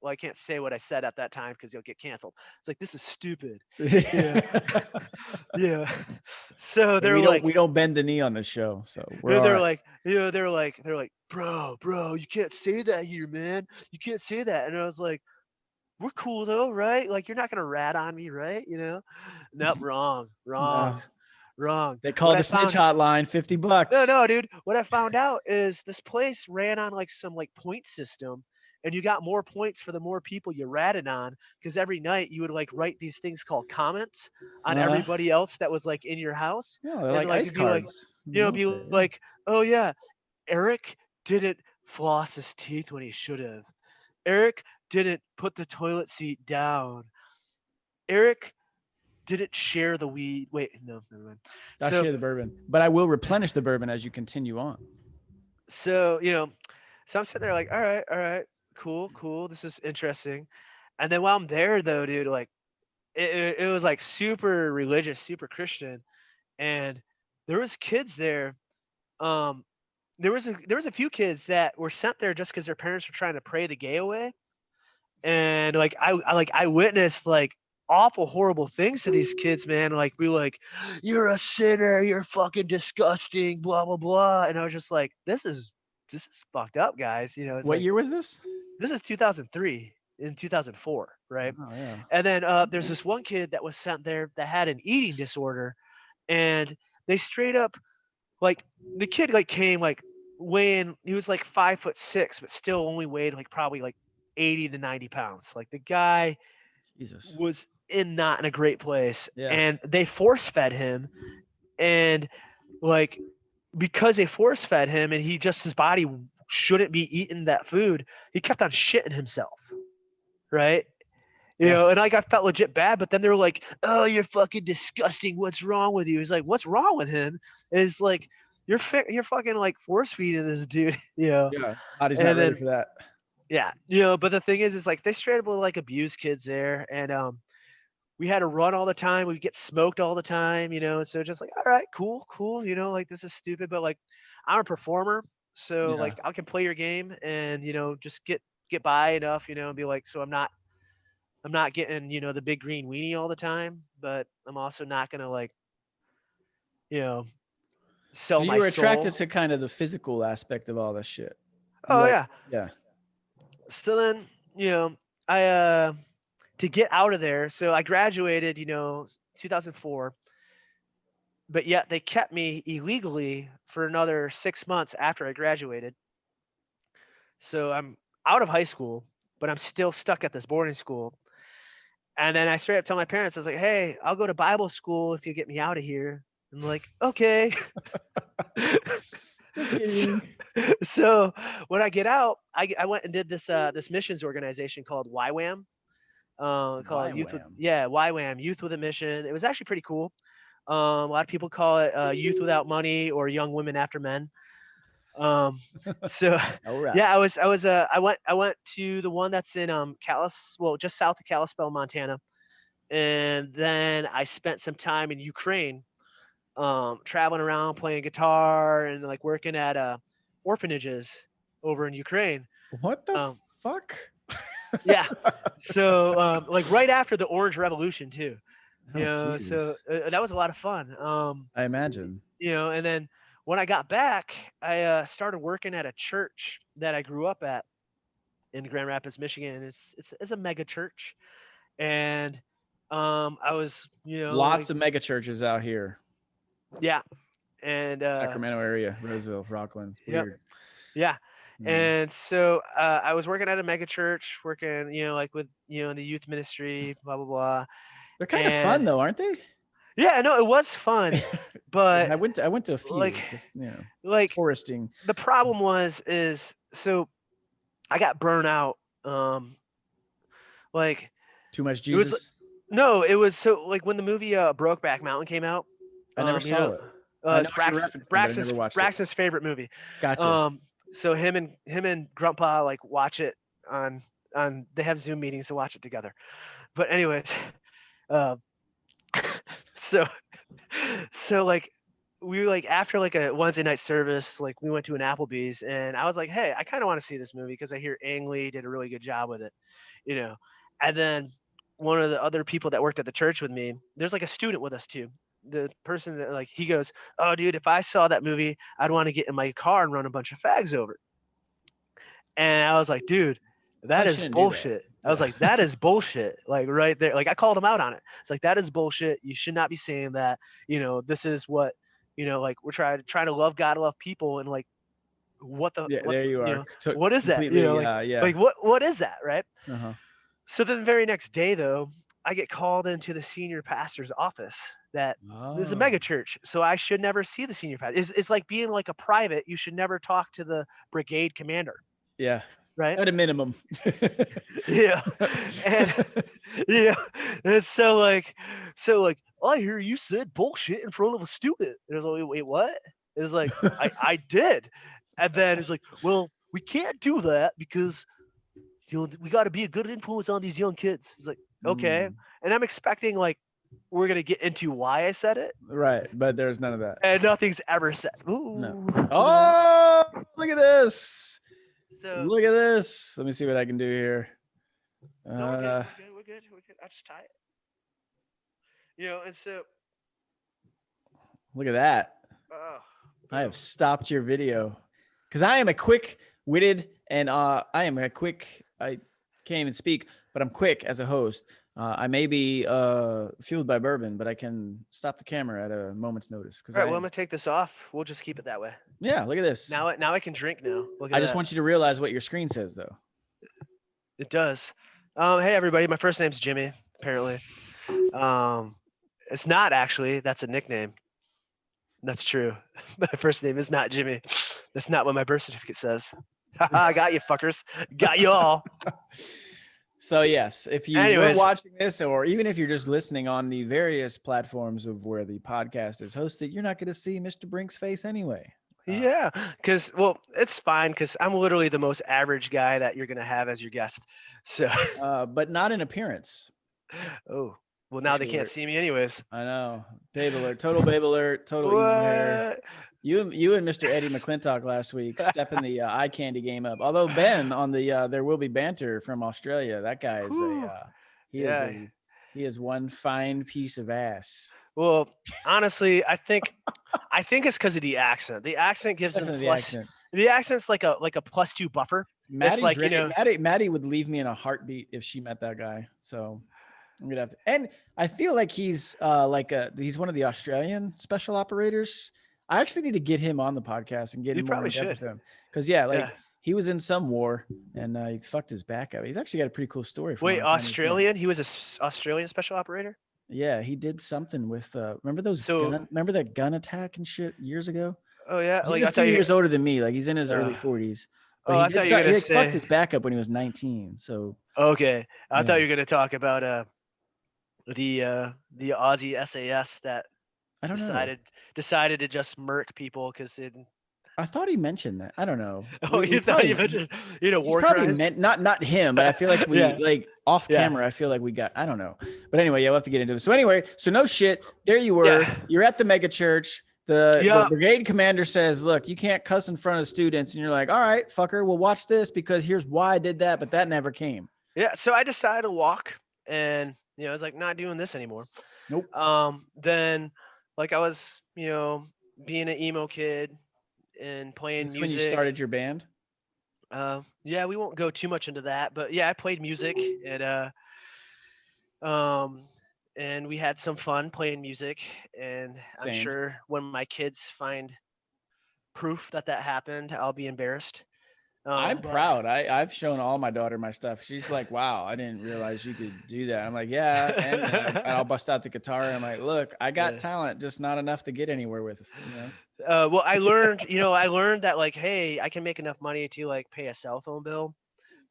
well, I can't say what I said at that time because you'll get canceled. It's like, this is stupid. Yeah. Yeah. So Yeah, they're like, we don't bend the knee on this show, so we're and all they're right. like, you know, they're like, bro, you can't say that here, man. You can't say that. And I was like, we're cool though, right? Like, you're not gonna rat on me, right? You know? Nope, wrong, No. wrong, wrong. They What call I the snitch found, hotline, no, $50. no, dude. What I found out is this place ran on like some like point system, and you got more points for the more people you ratted on. Because every night you would like write these things called comments on Uh-huh. everybody else that was like in your house, No, they're and like like ice it'd be like, cards in the you know, be military. Yeah. like, oh yeah, Eric didn't floss his teeth when he should have. Eric didn't put the toilet seat down. Eric didn't share the weed. Wait, no, never mind. I'll So, share the bourbon, but I will replenish the bourbon as you continue on. so you know, so I'm sitting there like, all right, all right. cool. This is interesting. And then while I'm there though, dude, like it was like super religious, super Christian, and there was kids there. Um, there was a few kids that were sent there just because their parents were trying to pray the gay away, and like I witnessed like awful horrible things to these kids, man. Like we like, you're a sinner, you're fucking disgusting, blah blah blah. And I was just like, this is fucked up, guys. You know, it's What like year was this? this is 2003 in 2004, right? Oh yeah. And then there's this one kid that was sent there that had an eating disorder, and they straight up like the kid like came like weighing, he was like 5'6", but still only weighed like probably like 80 to 90 pounds. Like the guy Jesus. was not in a great place, Yeah. and they force fed him, and like because they force fed him and he just his body shouldn't be eating that food, he kept on shitting himself, right? You Yeah. know, and like I felt legit bad, but then they're like, "Oh, you're fucking disgusting. What's wrong with you?" He's like, "What's wrong with him?" Is like, you're fucking like force feeding this dude, you know. Yeah. Body's not And ready then for that. yeah, you know, but the thing is like they straight up would like abuse kids there, and we had to run all the time. We get smoked all the time, you know. So just like, all right, cool, you know, like this is stupid, but like I'm a performer, so Yeah. like I can play your game and you know just get by enough, you know, and be like, so I'm not getting, you know, the big green weenie all the time, but I'm also not gonna like, you know, So sell you my were attracted soul. to kind of the physical aspect of all this shit. You Oh like, yeah. yeah. So then, you know, I to get out of there, so I graduated, you know, 2004, but yet they kept me illegally for another 6 months after I graduated. So I'm out of high school, but I'm still stuck at this boarding school. And then I straight up tell my parents, I was like, "Hey, I'll go to Bible school if you get me out of here." And they're like, "Okay." Just so, kidding. so when I get out, I went and did this missions organization called YWAM, called Why Youth with wham? YWAM, Youth with a Mission. It was actually pretty cool. A lot of people call it Youth Without Money or Young Women After Men. Um, so All right. yeah, I went to the one that's in well, just south of Kalispell, Montana, and then I spent some time in Ukraine, traveling around playing guitar and like working at orphanages over in Ukraine. What the Um, fuck? yeah, so like right after the Orange Revolution too, you Oh, know, so jeez. that was a lot of fun. I imagine. You know, and then when I got back, I started working at a church that I grew up at in Grand Rapids, Michigan. It's a mega church, and I was, you know, Lots like of mega churches out here. yeah, and Sacramento area, Roseville, Rockland. yep, Weird. yeah. Mm. And so I was working at a mega church, working, you know, like with, you know, the youth ministry, blah blah blah. They're kind of fun And though, aren't they? yeah, no, it was fun, Yeah, but I went to a like few, just like touristing. the problem was is so I got burnt out. Like Too much it was Jesus. no, it was so like when the movie Brokeback Mountain came out. I never You saw know, it. I know it's what you're referencing, but I never watched it. Braxton's favorite movie. Gotcha. Um, so him and Grandpa like watch it on they have Zoom meetings to watch it together. But anyways, uh, so like we were like after like a Wednesday night service, like we went to an Applebee's, and I was like, hey, I kind of want to see this movie because I hear Ang Lee did a really good job with it, you know. And then one of the other people that worked at the church with me, there's like a student with us too. The person that like he goes, oh dude, if I saw that movie, I'd want to get in my car and run a bunch of fags over. And I was like, dude, that Probably is shouldn't do that. bullshit. I was Yeah. like, that is bullshit. Like right there. Like I called him out on it. It's like that is bullshit. You should not be saying that. You know, this is what, you know, like we're trying to love God, love people, and like Yeah, there you you are. know, what is that? You know, Completely, yeah. like what is that, right? Uh-huh. So then the very next day though, I get called into the senior pastor's office that this is a Oh, mega church. So I should never see the senior pastor. It's like being like a private. You should never talk to the brigade commander, yeah. right? At a minimum. Yeah. And yeah. And so like I hear you said bullshit in front of a student. And I was like, wait, what? It was like, I did. And then it's like, well, we can't do that because we got to be a good influence on these young kids. He's like, okay. Mm, And I'm expecting like we're gonna get into why I said it, right, but there's none of that. and nothing's ever said. No. Ooh. Oh, look at this. So Look at this. Let me see what I can do here. no, we're good. Uh, We're good. We're good. I just tie it. You know, and so Look at that. oh, I boom. have stopped your video because I am a quick-witted and I can't even speak, but I'm quick as a host. I may be fueled by bourbon, but I can stop the camera at a moment's notice because All right, well, I'm gonna take this off. We'll just keep it that way. yeah, look at this. Now I can drink now. Look at I that. just want you to realize what your screen says though. It does. Hey everybody, my first name's Jimmy. Apparently, it's not actually. That's a nickname. That's true. My first name is not Jimmy. That's not what my birth certificate says. I got you, fuckers. Got you all. So yes, if you were Anyways. watching this, or even if you're just listening on the various platforms of where the podcast is hosted, you're not going to see Mr. Brink's face anyway. Yeah, because it's fine because I'm literally the most average guy that you're gonna have as your guest. So, But not in appearance. oh, well now they Babe can't alert. see me anyways. I know. Babe alert. Total babe alert. Total emo hair. What? You and Mr. Eddie McClintock last week stepping the eye candy game up. Although Ben on the There Will Be Banter from Australia, that guy is Whew. Yeah. he is one fine piece of ass. Well, honestly, I think it's because of the accent. The accent gives him Definitely the plus. accent. The accent's like a +2 buffer. Maddie's like, ready. Maddie would leave me in a heartbeat if she met that guy. So I'm gonna have to. And I feel like he's he's one of the Australian special operators. I actually need to get him on the podcast and get You him more probably in depth should. with him. Because he was in some war and he fucked his back up. He's actually got a pretty cool story. Wait, Australian? He was a Australian special operator? Yeah, he did something with remember that gun attack and shit years ago? Oh yeah, He's a few years older than me. Like he's in his early 40s. But I thought you were gonna he say fucked his back up when he was 19. So okay. I thought Yeah. you were gonna talk about the Aussie SAS that I don't know. decided to just murk people because it. I thought he mentioned that. I don't know. Oh, you thought you mentioned war probably crimes? meant not him, but I feel like we Yeah. like off Yeah. camera. I feel like we got. I don't know. But anyway, yeah, we'll have to get into it. So anyway, so no shit. There you were. Yeah. You're at the mega church. The Yeah. brigade commander says, "Look, you can't cuss in front of students," and you're like, "All right, fucker. Well, watch this because here's why I did that." But that never came. Yeah. So I decided to walk, and I was like, not doing this anymore. Nope. Then, like I was, being an emo kid and playing This is music. when you started your band. Yeah, we won't go too much into that, but yeah, I played music and we had some fun playing music. And I'm Same. sure when my kids find proof that happened, I'll be embarrassed. I'm but- proud. I've shown all my daughter my stuff. She's like, "Wow, I didn't realize you could do that." I'm like, "Yeah," and I'll bust out the guitar. And I'm like, "Look, I got Yeah. talent, just not enough to get anywhere with." Well, I learned, I learned that like, hey, I can make enough money to like pay a cell phone bill,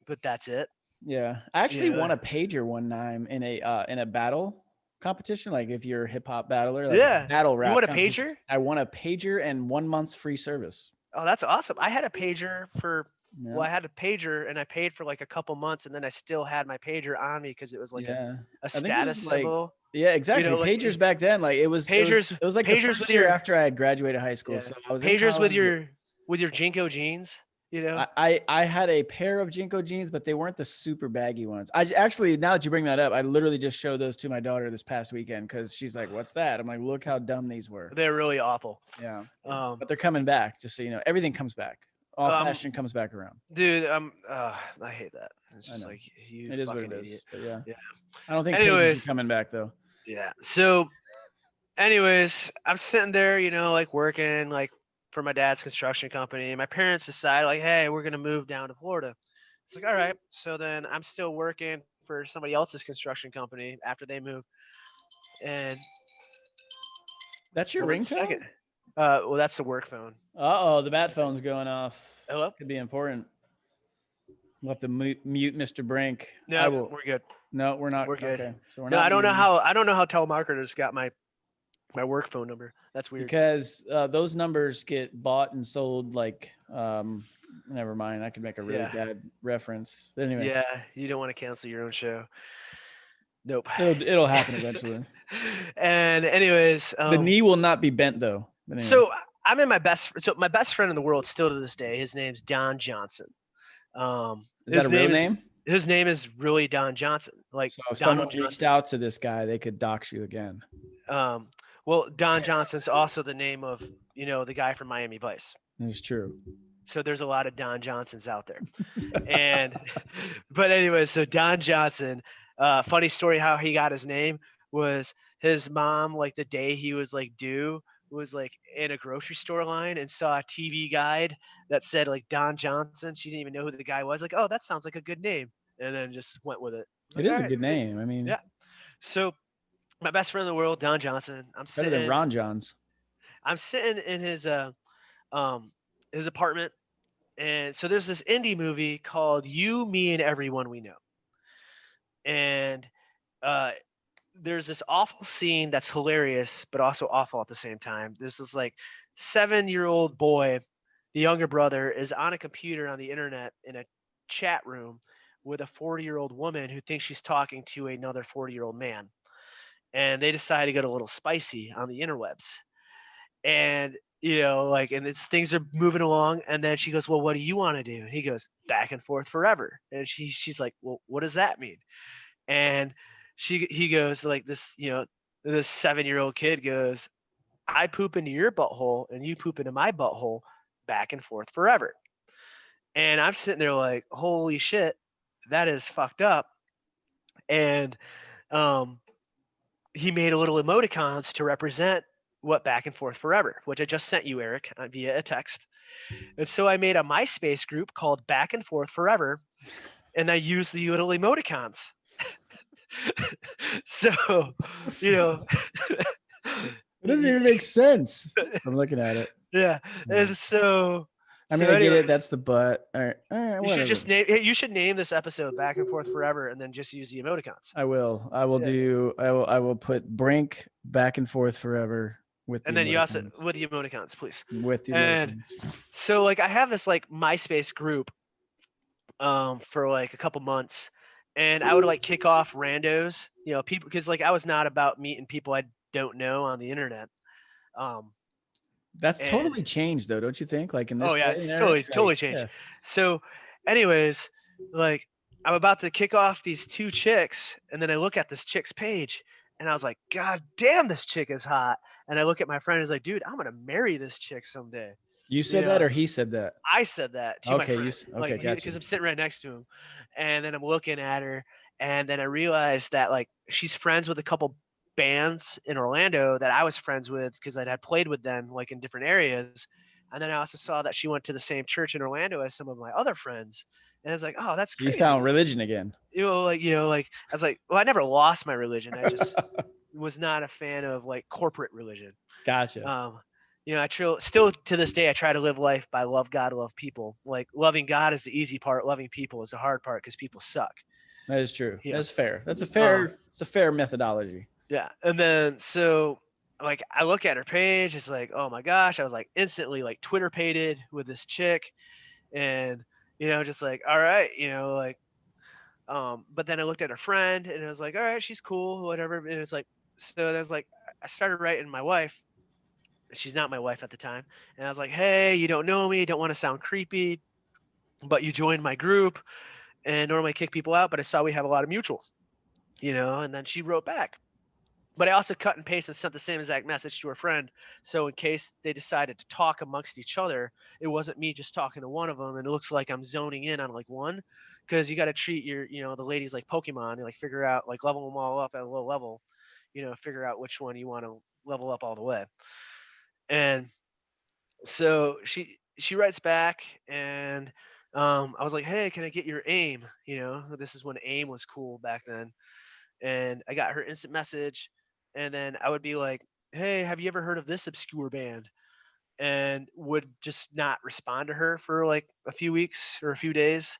but that's it. Yeah, I actually Yeah. won a pager one time in a battle competition. Like if you're a hip hop battler, like Yeah. battle rap. You want a competition. pager? I won a pager and 1 month's free service. Oh, that's awesome. I had a pager for. Yeah. Well, I had a pager and I paid for like a couple months, and then I still had my pager on me because it was like a I think it status was, like, symbol. Yeah, exactly. like, pagers back then, like it was pagers. It was like the Pagers first with year your after I had graduated high school. yeah, So I was in pagers with college, your Jinko jeans. I had a pair of Jinko jeans, but they weren't the super baggy ones. Actually, now that you bring that up, I literally just showed those to my daughter this past weekend because she's like, "What's that?" I'm like, "Look how dumb these were." They're really awful. Yeah, Um, but they're coming back. Just so you know, everything comes back. All fashion comes back around. dude, I hate that. It's just know. like you It is what fucking it is. idiot. But yeah, Yeah. I don't think Anyways. pagers are coming back though. Yeah. So, anyways, I'm sitting there, like working like for my dad's construction company. My parents decide like, hey, we're gonna move down to Florida. It's like, all right. So then I'm still working for somebody else's construction company after they move. And That's your ringtone? second. Well, that's the work phone. Uh-oh, the bat phone's going off. Hello? Could be important. We'll have to mute Mr. Brink. I No, will. we're good. No, we're not. We're good. Okay, so we're No, not. I don't know muting. how telemarketers got my My work phone number. That's weird. because those numbers get bought and sold like never mind. I could make a really Yeah. bad reference. But anyway, Yeah. You don't want to cancel your own show. Nope. it'll happen eventually. And anyways, The knee will not be bent though. But anyway, so I'm in my best friend in the world still to this day. His name's Don Johnson. is that a real name? His name is really Don Johnson. Like So if Donald someone Johnson. reached out to this guy, they could dox you again. Well, Don Johnson's also the name of, the guy from Miami Vice. This is true. So there's a lot of Don Johnsons out there. And but anyway, so Don Johnson, funny story how he got his name was his mom, like the day he was like due, was like in a grocery store line and saw a TV guide that said like Don Johnson. She didn't even know who the guy was. Like, oh, that sounds like a good name. And then just went with it. I was It like, is all a right, good sweet. name. I mean, Yeah. So my best friend in the world, Don Johnson. it's better than Ron John's. I'm sitting in um his apartment, and so there's this indie movie called You, Me, and Everyone We Know. And uh there's this awful scene that's hilarious but also awful at the same time. There's this like 7-year-old boy, the younger brother, is on a computer on the internet in a chat room with a 40-year-old woman who thinks she's talking to another 40-year-old man. And they decide to get a little spicy on the interwebs. And like, and it's things are moving along, and then she goes, well, what do you want to do? And he goes, back and forth forever. And she's like, well, what does that mean? And he goes like this, this 7-year-old kid goes, I poop into your butthole and you poop into my butthole, back and forth forever. And I'm sitting there like, holy shit, that is fucked up. And um he made a little emoticons to represent what back and forth forever, which I just sent you, Eric, via a text. And so I made a MySpace group called Back and Forth Forever, and I used the little emoticons. So, you know, It doesn't even make sense. I'm looking at it. yeah. And so, I mean, I get anyways, it. That's the butt. All right. you should name this episode Back and Forth Forever, and then just use the emoticons. I will. I will Yeah. do. I will put Brink back and forth forever with the And then you also emoticons. with the emoticons, please. With the And emoticons. so, like, I have this like MySpace group for like a couple months, and I would like kick off randos, people, because like I was not about meeting people I don't know on the internet. Um, That's and totally changed, though, don't you think? Like in oh this yeah, day and it's era, totally like, changed. yeah. So, anyways, like I'm about to kick off these two chicks, and then I look at this chick's page, and I was like, God damn, this chick is hot. And I look at my friend, and he's like, dude, I'm gonna marry this chick someday. You said that, or he said that? I said that to my Okay, friend, okay, like, gotcha. because I'm sitting right next to him, and then I'm looking at her, and then I realized that like she's friends with a couple bands in Orlando that I was friends with because I had played with them like in different areas, and then I also saw that she went to the same church in Orlando as some of my other friends, and I was like, oh, that's You found crazy. religion again. Like I was like, well, I never lost my religion. I just was not a fan of like corporate religion. Gotcha. Um, still to this day, I try to live life by love God, love people. Like loving God is the easy part. Loving people is the hard part because people suck. That is true. Yeah. That's fair. That's a Um, fair. It's a fair methodology. yeah. And then so like I look at her page, it's like, oh my gosh, I was like instantly like Twitter pated with this chick, and just like, all right, like but then I looked at her friend and it was like, all right, she's cool, whatever. And it's like, so there's like I started writing my wife. She's not my wife at the time. And I was like, hey, you don't know me, don't want to sound creepy, but you joined my group, and normally I kick people out, but I saw we have a lot of mutuals, and then she wrote back. But I also cut and paste and sent the same exact message to her friend. So in case they decided to talk amongst each other, it wasn't me just talking to one of them. And it looks like I'm zoning in on like one, because you got to treat your, the ladies like Pokemon, and like figure out, like level them all up at a low level, figure out which one you want to level up all the way. And so she writes back, and I was like, hey, can I get your aim? This is when aim was cool back then. And I got her instant message, and then I would be like, hey, have you ever heard of this obscure band? And would just not respond to her for like a few weeks or a few days.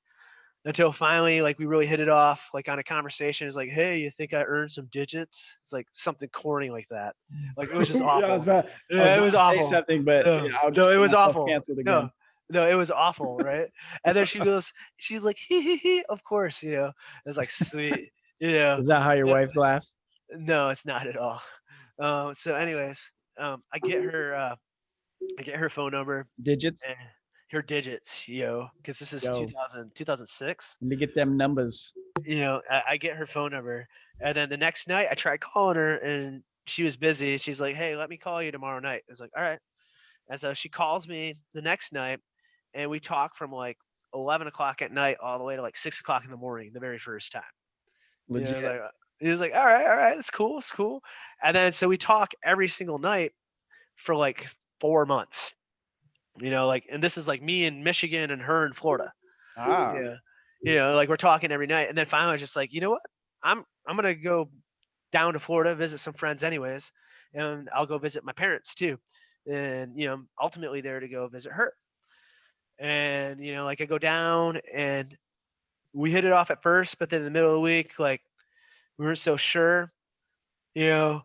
until finally, like, we really hit it off, like, on a conversation. It's like, hey, you think I earned some digits? It's like something corny like that. Like, it was just Yeah, awful. I was Yeah, it about was to say awful. something, but No, I'll just no, it get was myself awful. canceled again. No, no, it was awful, right? And then she's like, hee, of course, It's like, sweet, you know. Is that how your So, wife laughs? no, it's not at all. So anyways, I get her phone number Digits? and her digits, because this is Yo, 2006. let me get them numbers. I get her phone number, and then the next night I tried calling her, and she was busy. She's like, "Hey, let me call you tomorrow night." I was like, "All right." And so she calls me the next night, and we talk from like 11 o'clock at night all the way to like 6 o'clock in the morning. The very first time, Legit. like he was like, all right, it's cool." And then so we talk every single night for like 4 months. Like, and this is like me in Michigan and her in Florida. Ah, Yeah. Like, we're talking every night. And then finally I was just like, you know what? I'm gonna go down to Florida, visit some friends anyways, and I'll go visit my parents too. And ultimately there to go visit her. And like, I go down and we hit it off at first, but then in the middle of the week, like, we weren't so sure, you know,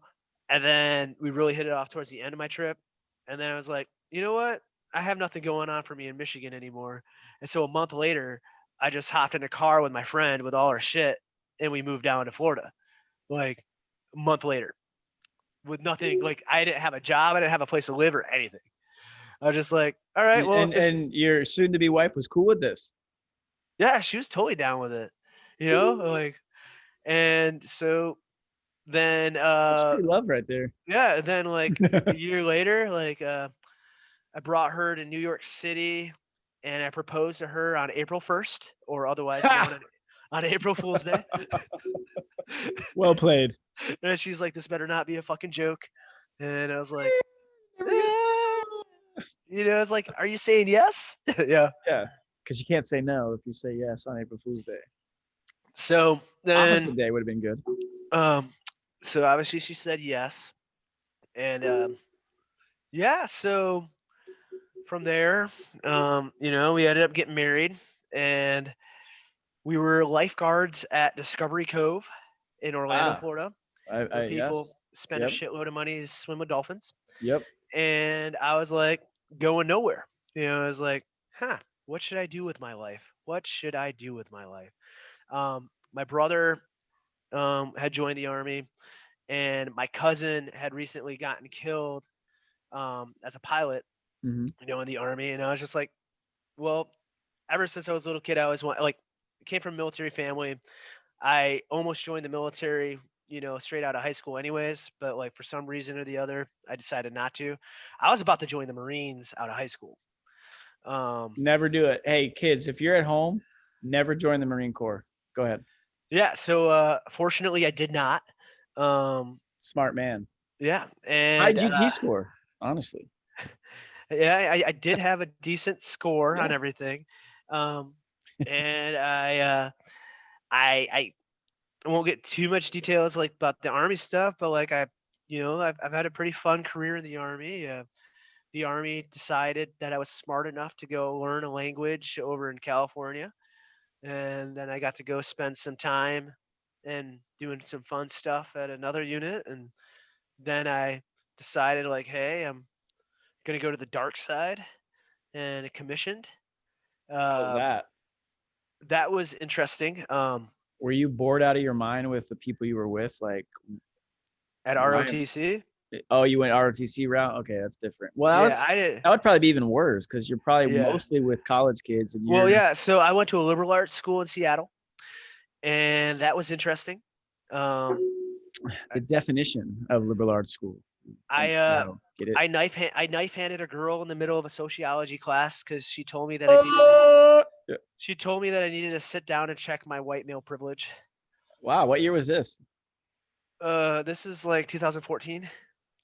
and then we really hit it off towards the end of my trip. And then I was like, you know what? I have nothing going on for me in Michigan anymore. And so a month later, I just hopped in a car with my friend with all our shit, and we moved down to Florida. Like, a month later, with nothing. Like, I didn't have a job, I didn't have a place to live or anything. I was just like, all right, well, if and this, your soon-to-be wife was cool with this. yeah, she was totally down with it, like, and so then, That's free love right there. yeah, then like a year later, like, I brought her to New York City, and I proposed to her on April 1st, or otherwise known on April Fool's Day. Well played. And she's like, "This better not be a fucking joke." And I was like, Never gonna "Eh," know. it's like, "Are you saying yes?" Yeah. Yeah, because you can't say no if you say yes on April Fool's Day. So then, Opposite day would have been good. um, so obviously she said yes, and yeah. So from there, we ended up getting married, and we were lifeguards at Discovery Cove in Orlando, Ah, Florida, where I people yes. spend a Yep. shitload of money to swim with dolphins. Yep. And I was like, going nowhere. I was like, huh, what should I do with my life? What should I do with my life? My brother had joined the army, and my cousin had recently gotten killed as a pilot, Hmm. in the army. And I was just like, well, ever since I was a little kid, I always want, like, came from a military family. I almost joined the military, straight out of high school anyways, but like, for some reason or the other, I decided not to. I was about to join the Marines out of high school. Um, Never do it. Hey, kids, if you're at home, never join the Marine Corps. Go ahead. yeah, so fortunately I did not. Um, Smart man. yeah, High and GT score, honestly. yeah, I did have a decent score on Yeah. everything. Um, and I won't get too much details like about the army stuff, but like, I've had a pretty fun career in the army. The army decided that I was smart enough to go learn a language over in California, and then I got to go spend some time and doing some fun stuff at another unit. And then I decided, like, hey, I'm gonna go to the dark side, and it commissioned. How's Um, that? that was interesting. Were you bored out of your mind with the people you were with? Like, At why? ROTC, Oh, you went ROTC route? Okay, that's different. Well, yeah, I did. that would probably be even worse because you're probably Yeah. mostly with college kids and Well, you're yeah. So I went to a liberal arts school in Seattle, and that was interesting. Um, the definition of liberal arts school from I Seattle. Get it? I knife handed a girl in the middle of a sociology class because she told me that Yeah. I needed to sit down and check my white male privilege. Wow, what year was this? This is like 2014.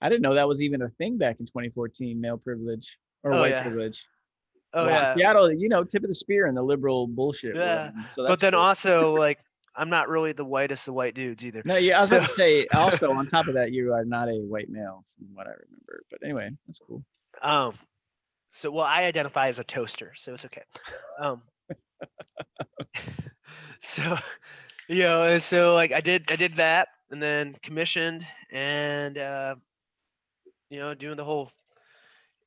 I didn't know that was even a thing back in 2014, male privilege or Oh white yeah. privilege. Oh Wow, yeah. Seattle, tip of the spear in the liberal bullshit world. Yeah. So But that's then cool. also, like, I'm not really the whitest of white dudes either. No, yeah, I was about So to say also on top of that, you are not a white male from what I remember. But anyway, that's cool. um well, I identify as a toaster, so it's okay. Um So, and so like I did that and then commissioned and doing the whole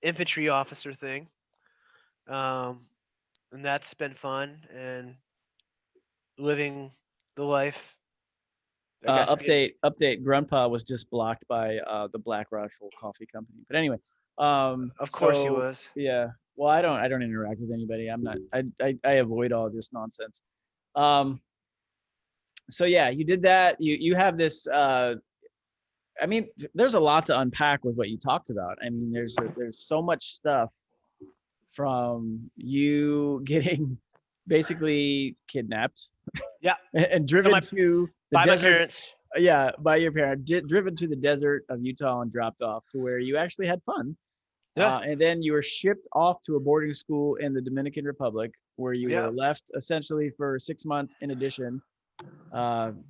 infantry officer thing. Um, and that's been fun and living the life, I guess. Update. Grandpa was just blocked by the Black Rifle Coffee Company. But anyway, Of course he so was. yeah. Well, I don't interact with anybody. I'm not. I avoid all this nonsense. Um, so yeah, you did that. You have this. I mean, there's a lot to unpack with what you talked about. I mean, there's so much stuff from you getting basically kidnapped Yeah. and By driven my to the by my deserts. parents. Yeah, by your parent, driven to the desert of Utah and dropped off to where you actually had fun. Yeah. And then you were shipped off to a boarding school in the Dominican Republic where you Yeah. were left essentially for 6 months. In addition,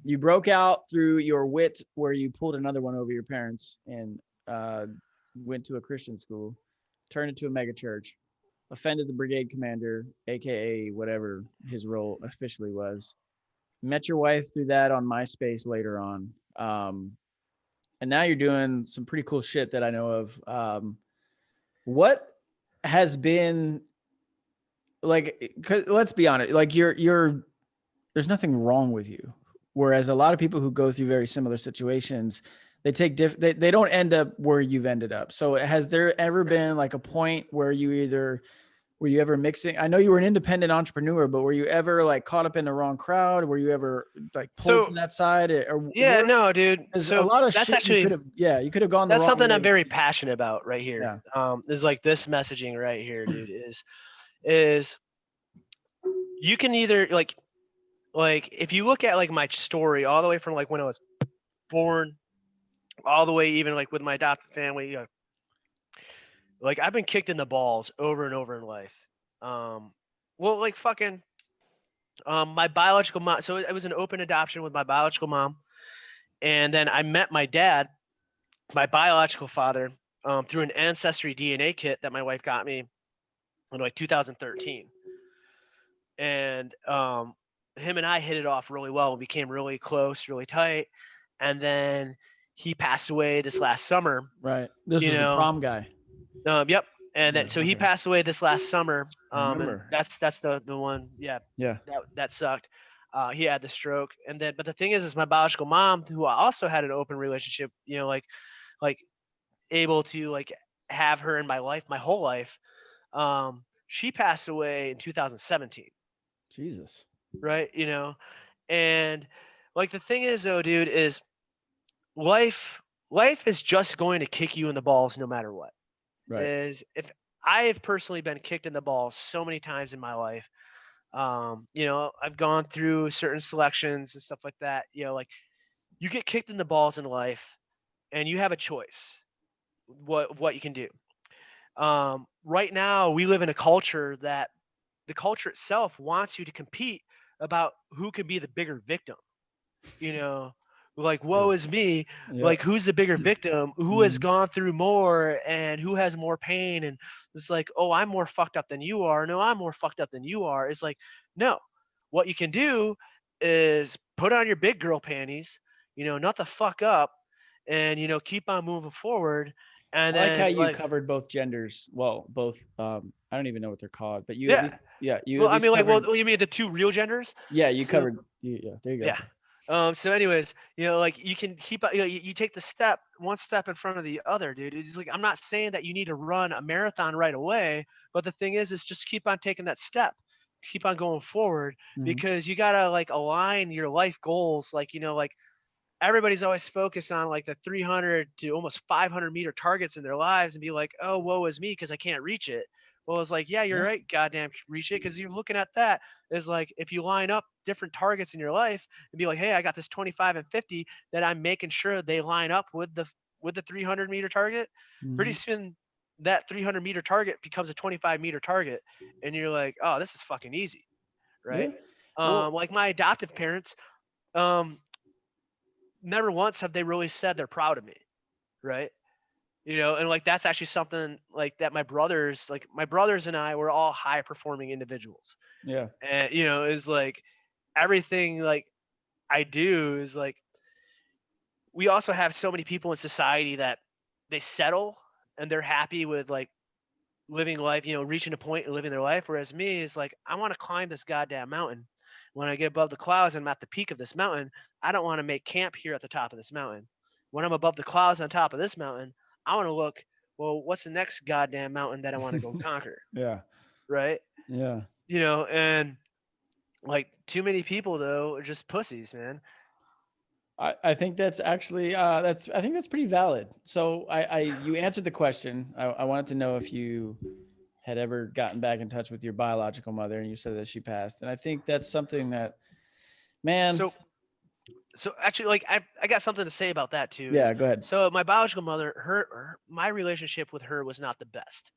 you broke out through your wit where you pulled another one over your parents and went to a Christian school, turned into a mega church, offended the brigade commander, aka whatever his role officially was. Met your wife through that on MySpace later on. And now you're doing some pretty cool shit that I know of. What has been like, 'cause let's be honest, like there's nothing wrong with you. Whereas a lot of people who go through very similar situations, they don't end up where you've ended up. So has there ever been like a point where were you ever mixing? I know you were an independent entrepreneur, but were you ever like caught up in the wrong crowd? Were you ever like pulled to So that side or yeah, no, dude. there's a So lot of that's shit actually you could have gone the that's wrong something I'm way. very passionate about right here. Yeah. Is like this messaging right here, dude, is you can either like if you look at like my story all the way from like when I was born all the way even like with my adopted family, like I've been kicked in the balls over and over in life. Um, well, like fucking my biological mom. So it was an open adoption with my biological mom, and then I met my dad, my biological father, through an ancestry DNA kit that my wife got me in like 2013, and him and I hit it off really well and became really close, really tight, and then he passed away this last summer. Right. This You was the know, prom guy. yep. And Yeah. then so he Okay. passed away this last summer. I And remember. that's the one. Yeah, Yeah. that sucked. He had the stroke, and then but the thing is my biological mom, who I also had an open relationship, like able to like have her in my life, my whole life. She passed away in 2017, Jesus. right? And like the thing is though, dude, is life life is just going to kick you in the balls no matter what. Right. Is if I've personally been kicked in the balls so many times in my life. I've gone through certain selections and stuff like that. Like you get kicked in the balls in life, and you have a choice what you can do. Right now, we live in a culture that the culture itself wants you to compete about who can be the bigger victim. you know like woe True. is me, Yep. like who's the bigger victim, who has Mhm. gone through more and who has more pain, and it's like, oh, I'm more fucked up than you are, no, I'm more fucked up than you are. It's like, no, what you can do is put on your big girl panties, not the fuck up, and keep on moving forward. And I like how then you like, covered both genders. Well, both. I don't even know what they're called, but you at yeah, least, yeah, you well, at I least mean, like, well, covered. you mean the two real genders? Yeah, you So covered. Yeah, there you go. yeah. So anyways, like you can keep, you take the step, one step in front of the other, dude. It's like, I'm not saying that you need to run a marathon right away, but the thing is just keep on taking that step, keep on going forward, Mhm. because you gotta like align your life goals. Like, like everybody's always focused on like the 300 to almost 500-meter targets in their lives and be like, oh, woe is me because I can't reach it. Well, it's like, yeah, you're Yeah. right, goddamn, reach it, because you're looking at that is like, if you line up different targets in your life and be like, hey, I got this 25 and 50 that I'm making sure they line up with the 300-meter target. Pretty Mhm. soon that 300-meter target becomes a 25-meter target, and you're like, oh, this is fucking easy, right? Yeah. Well, Like my adoptive parents, um, never once have they really said they're proud of me, right? And like that's actually something like that my brothers and I were all high performing individuals. Yeah. And is like everything like I do is like we also have so many people in society that they settle and they're happy with like living life, reaching a point and living their life. Whereas me is like, I want to climb this goddamn mountain. When I get above the clouds and I'm at the peak of this mountain, I don't want to make camp here at the top of this mountain. When I'm above the clouds on top of this mountain, I want to look, well, what's the next goddamn mountain that I want to go conquer? Yeah. Right. Yeah. And like too many people though are just pussies, man. I think that's actually I think that's pretty valid. So you answered the question. I wanted to know if you had ever gotten back in touch with your biological mother, and you said that she passed. And I think that's something that, man, So so actually like I got something to say about that too is yeah, go ahead. so my biological mother my relationship with her was not the best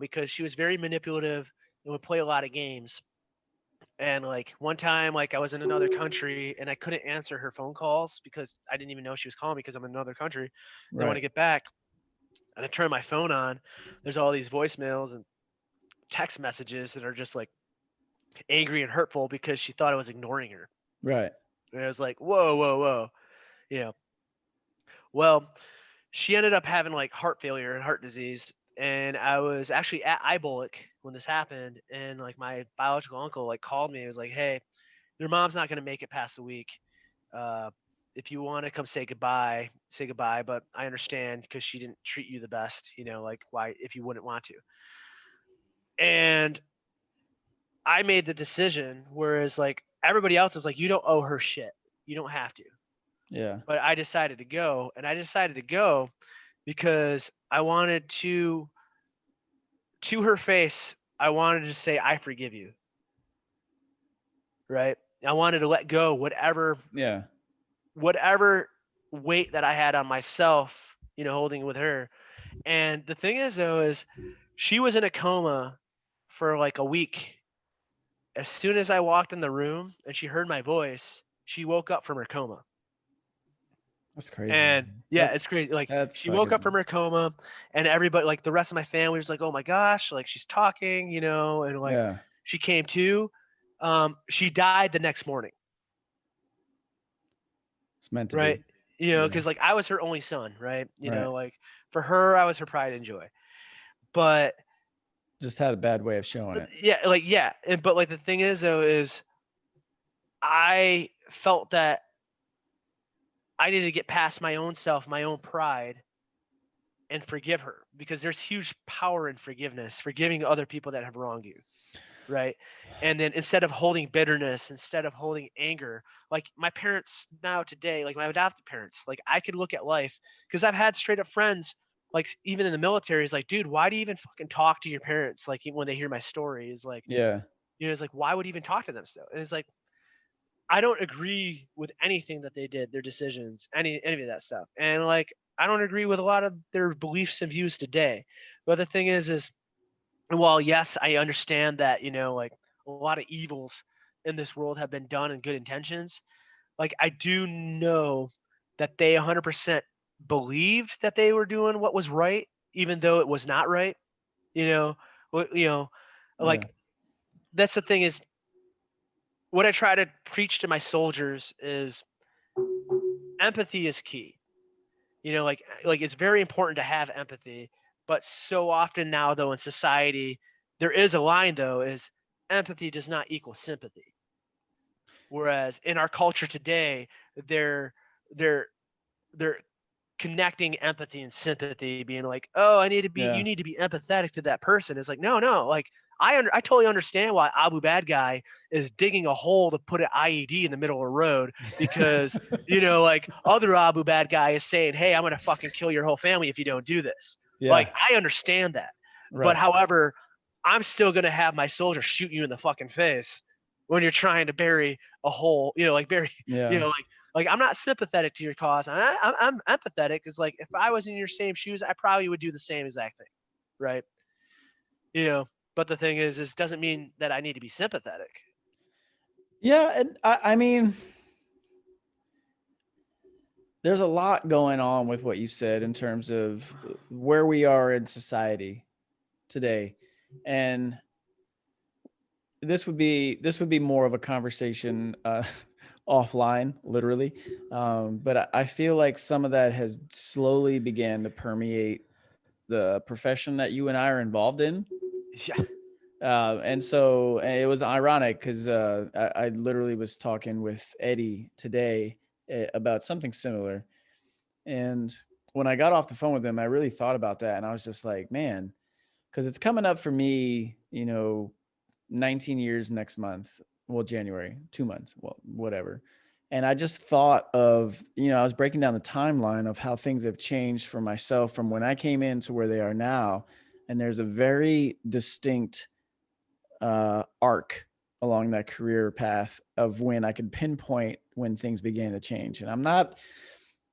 because she was very manipulative and would play a lot of games. And like one time, like I was in another country and I couldn't answer her phone calls because I didn't even know she was calling me because I'm in another country. Then when I Right. get back and I turn my phone on, there's all these voicemails and text messages that are just like angry and hurtful because she thought I was ignoring her. Right. And I was like, whoa, whoa, whoa. You know, well, she ended up having like heart failure and heart disease. And I was actually at Ibolic when this happened. And like my biological uncle like called me. He was like, hey, your mom's not going to make it past the week. Uh, if you want to come say goodbye, say goodbye. But I understand because she didn't treat you the best, like why, if you wouldn't want to. And I made the decision, whereas like everybody else is like, you don't owe her shit. You don't have to. Yeah. But I decided to go. And I decided to go because I wanted to her face, I wanted to say, I forgive you. Right. I wanted to let go Yeah. whatever weight that I had on myself, holding with her. And the thing is, though, is she was in a coma for like a week. As soon as I walked in the room and she heard my voice, she woke up from her coma. That's crazy. And yeah, That's it's crazy. Like that's she woke up fucking from her coma, and everybody, like the rest of my family, was like, "Oh my gosh!" Like she's talking, and like yeah. she came to. She died the next morning, It's meant to right? be. Yeah. Because like I was her only son, right? Right. Like for her, I was her pride and joy. But Just had a bad way of showing it. yeah, but like the thing is though is I felt that I needed to get past my own self, my own pride, and forgive her because there's huge power in forgiveness, forgiving other people that have wronged you, right? And then instead of holding bitterness, instead of holding anger, like my parents now today, like my adopted parents, like I could look at life because I've had straight up friends, like even in the military, is like, dude, why do you even fucking talk to your parents? Like even when they hear my story, is like, Yeah. it's like, why would you even talk to them still? And it's like, I don't agree with anything that they did, their decisions, any of that stuff. And like I don't agree with a lot of their beliefs and views today. But the thing is while yes, I understand that, like a lot of evils in this world have been done in good intentions, like I do know that they 100% believed that they were doing what was right, even though it was not right. You know, What- you know, Yeah. like that's the thing is what I try to preach to my soldiers is empathy is key. Like it's very important to have empathy, but so often now though in society, there is a line though is empathy does not equal sympathy. Whereas in our culture today, they're they're they're connecting empathy and sympathy, being like, oh, you Yeah. need to be empathetic to that person. It's like, no, like I totally understand why Abu Bad Guy is digging a hole to put an IED in the middle of the road because like other Abu Bad Guy is saying, hey, I'm gonna fucking kill your whole family if you don't do this. Like Yeah. I understand that, but Right. however, I'm still gonna have my soldier shoot you in the fucking face when you're trying to bury a hole, like bury, Yeah. like I'm not sympathetic to your cause. I'm empathetic. Is like if I was in your same shoes, I probably would do the same exact thing, right? You know, but the thing is doesn't mean that I need to be sympathetic. Yeah. And I mean, there's a lot going on with what you said in terms of where we are in society today. And this would be more of a conversation offline, literally. But I feel like some of that has slowly began to permeate the profession that you and I are involved in. Yeah. And so it was ironic because I literally was talking with Eddie today about something similar. And when I got off the phone with him, I really thought about that. And I was just like, man, because it's coming up for me, 19 years next month. Well, January, 2 months, well, whatever. And I just thought of, I was breaking down the timeline of how things have changed for myself from when I came in to where they are now. And there's a very distinct arc along that career path of when I could pinpoint when things began to change. And I'm not,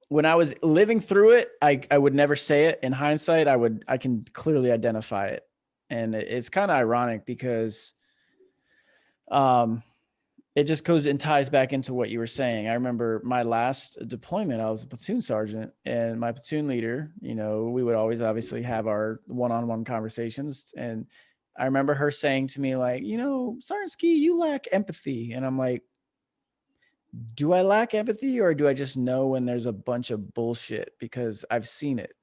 when I was living through it, I would never say it. In hindsight, I can clearly identify it. And it's kind of ironic because um, it just goes and ties back into what you were saying. I remember my last deployment, I was a platoon sergeant, and my platoon leader, we would always obviously have our one-on-one conversations. And I remember her saying to me, like, Sergeant Ski, you lack empathy. And I'm like, do I lack empathy, or do I just know when there's a bunch of bullshit because I've seen it?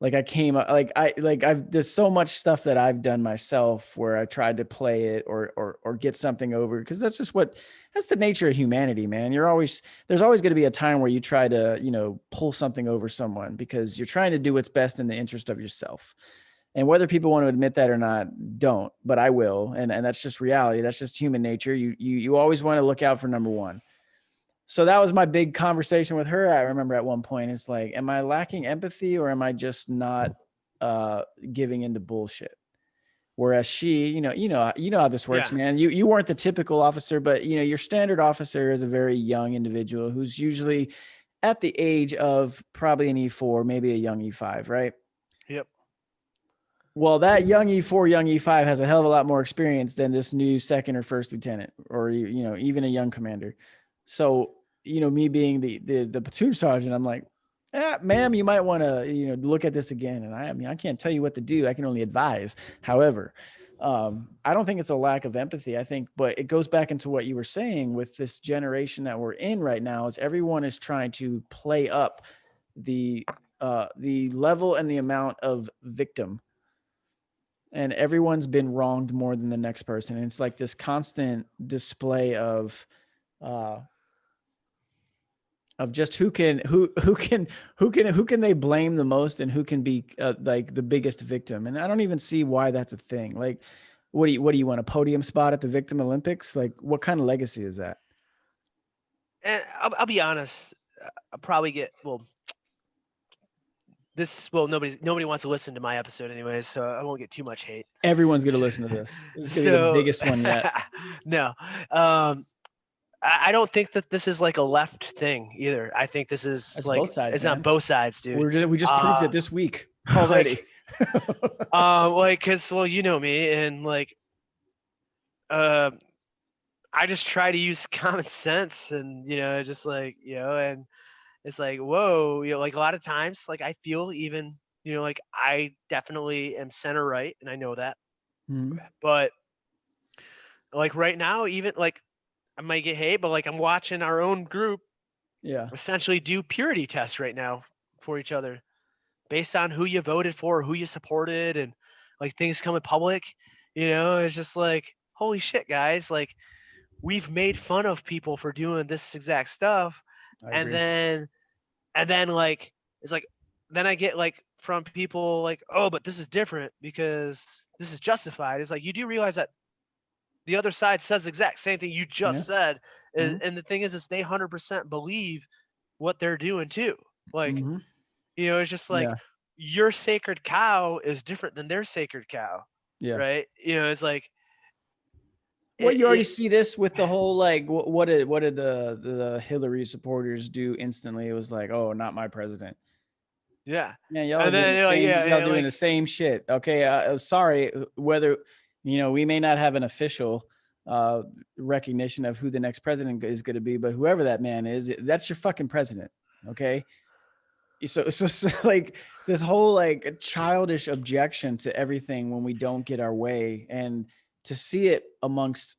Like I've there's so much stuff that I've done myself where I tried to play it or get something over, because that's the nature of humanity, man. There's always going to be a time where you try to, pull something over someone because you're trying to do what's best in the interest of yourself. And whether people want to admit that or not, don't, but I will. And that's just reality. That's just human nature. You always want to look out for number one. So that was my big conversation with her. I remember at one point, it's like, am I lacking empathy, or am I just not giving into bullshit? Whereas she, how this works, Yeah. man. You weren't the typical officer, but your standard officer is a very young individual who's usually at the age of probably an E4, maybe a young E5, right? Yep. Well, that young E4, young E5 has a hell of a lot more experience than this new second or first lieutenant, or even a young commander. So, me being the platoon sergeant, I'm like, ma'am, you might want to, look at this again. And I mean, I can't tell you what to do. I can only advise. However, I don't think it's a lack of empathy. I think, but it goes back into what you were saying with this generation that we're in right now, is everyone is trying to play up the level and the amount of victim, and everyone's been wronged more than the next person. And it's like this constant display uh, of just who can they blame the most, and who can be like the biggest victim. And I don't even see why that's a thing. Like, what do you want, a podium spot at the Victim Olympics? Like, what kind of legacy is that? And I'll be honest. I'll probably get nobody wants to listen to my episode anyways, so I won't get too much hate. Everyone's going to listen to this. This is going to be the So biggest one yet. no, I don't think that this is like a left thing either. I think this is That's like both sides, it's on man. both sides, dude. We just proved it this week already. Cause you know me, and uh, I just try to use common sense, and just and it's like, whoa, like a lot of times, like I feel even, like I definitely am center right, and I know that, Mhm. but like right now, even like I might get hate, but like I'm watching our own group Yeah. essentially do purity tests right now for each other based on who you voted for, who you supported, and like things come in public. It's just like, holy shit, guys! Like we've made fun of people for doing this exact stuff, I and agree. then like it's like then I get like from people like, oh, but this is different because this is justified. It's like, you do realize that the other side says the exact same thing you Yeah. just said, Mhm. and the thing is they 100% believe what they're doing too. Like, Mhm. it's just like Yeah. your sacred cow is different than their sacred cow, Yeah. right? It's like Well, it, you already it see this with the whole, like, what did the Hillary supporters do instantly? It was like, oh, not my president. yeah, Yeah, and then they're like, y'all yeah, doing like the same shit. Okay, sorry, whether we may not have an official recognition of who the next president is going to be, but whoever that man is, that's your fucking president. Okay. So like this whole like childish objection to everything when we don't get our way, and to see it amongst,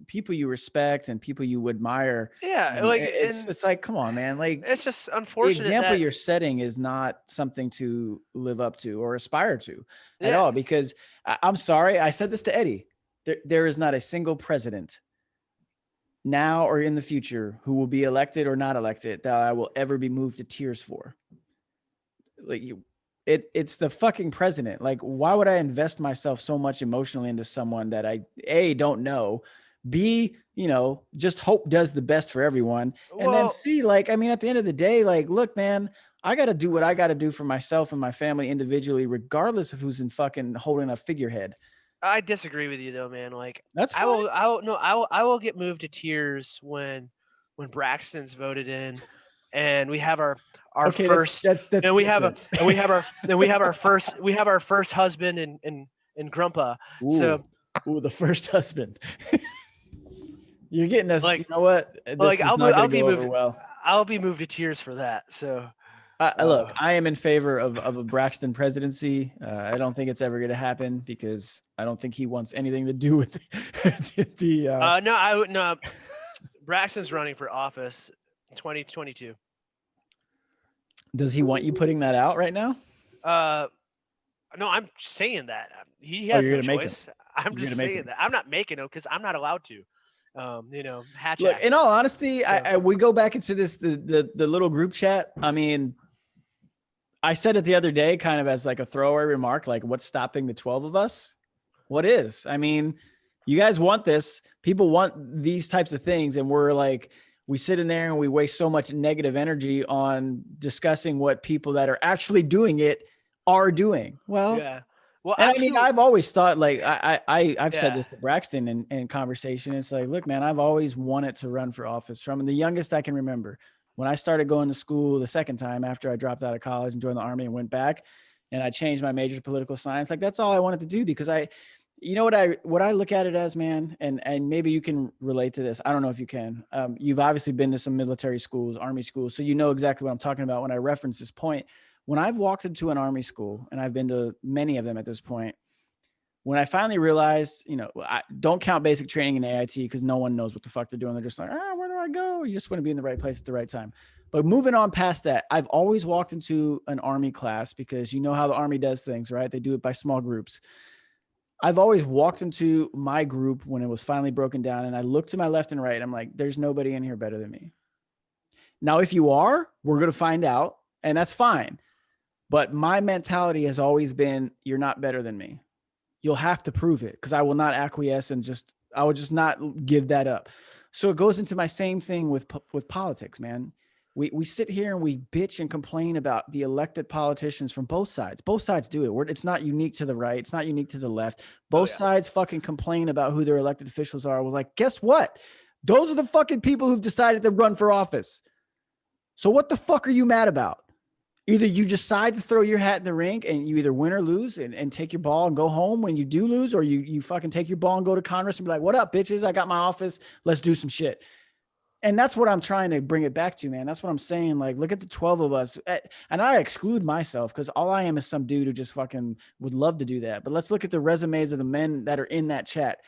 people you respect and people you admire. Yeah, like, It's and it's like, come on, man. Like, it's just the unfortunate example that, you're setting is not something to live up to or aspire to at yeah, all. Because I'm sorry, I said this to Eddie. There is not a single president now or in the future who will be elected or not elected that I will ever be moved to tears for. Like, it's the fucking president. Like, why would I invest myself so much emotionally into someone that I A, don't know, B, just hope does the best for everyone, and then well, C, like, I mean, at the end of the day, like, look, man, I got to do what I got to do for myself and my family individually, regardless of who's in fucking holding a figurehead. I disagree with you though, man. Like, That's fine. I will get moved to tears when Braxton's voted in, and we have our Okay, that's first, that's that's and we have a different. and we have our and we have our first we have our first husband in Grumpa. Ooh, So ooh, the first husband. You're getting us. You like know what? This is not going to go over well. I'll be moved to tears for that. So Look, uh I am in favor of a Braxton presidency. I don't think it's ever going to happen because I don't think he wants anything to do with the. no, I would no. Braxton's running for office 2022. Does he want you putting that out right now? Uh No, I'm saying that he Oh, has you're no going to make him. choice. I'm You're going just to make saying him. that. I'm not making him because I'm not allowed to. Hatch Look, Act. in all honesty, So we go back into this the little group chat. I mean, I said it the other day, kind of as like a throwaway remark, like, what's stopping the 12 of us? What is? I mean, you guys want this. People want these types of things. And we're like, we sit in there and we waste so much negative energy on discussing what people that are actually doing it are doing. Well, yeah. Well, and I mean, actually, I've always thought, like, I've said yeah. this to Braxton in conversation. It's like, look, man, I've always wanted to run for office from the youngest I can remember. When I started going to school the second time after I dropped out of college and joined the Army and went back, and I changed my major to political science, like, that's all I wanted to do. Because what I look at it as, man, and maybe you can relate to this. I don't know if you can. You've obviously been to some military schools, Army schools, so you know exactly what I'm talking about when I reference this point. When I've walked into an Army school, and I've been to many of them at this point, when I finally realized, I don't count basic training in AIT because no one knows what the fuck they're doing. They're just like, where do I go? You just want to be in the right place at the right time. But moving on past that, I've always walked into an Army class because you know how the Army does things, right? They do it by small groups. I've always walked into my group when it was finally broken down, and I looked to my left and right. I'm like, there's nobody in here better than me. Now, if you are, we're going to find out, and that's fine. But my mentality has always been, you're not better than me. You'll have to prove it, because I will not acquiesce and I will just not give that up. So it goes into my same thing with politics, man. We sit here and we bitch and complain about the elected politicians from both sides. Both sides do it. It's not unique to the right. It's not unique to the left. Both sides fucking complain about who their elected officials are. We're like, guess what? Those are the fucking people who've decided to run for office. So what the fuck are you mad about? Either you decide to throw your hat in the ring and you either win or lose and take your ball and go home when you do lose, or you fucking take your ball and go to Congress and be like, what up, bitches? I got my office. Let's do some shit. And that's what I'm trying to bring it back to, man. That's what I'm saying. Like, look at the 12 of us. And I exclude myself because all I am is some dude who just fucking would love to do that. But let's look at the resumes of the men that are in that chat.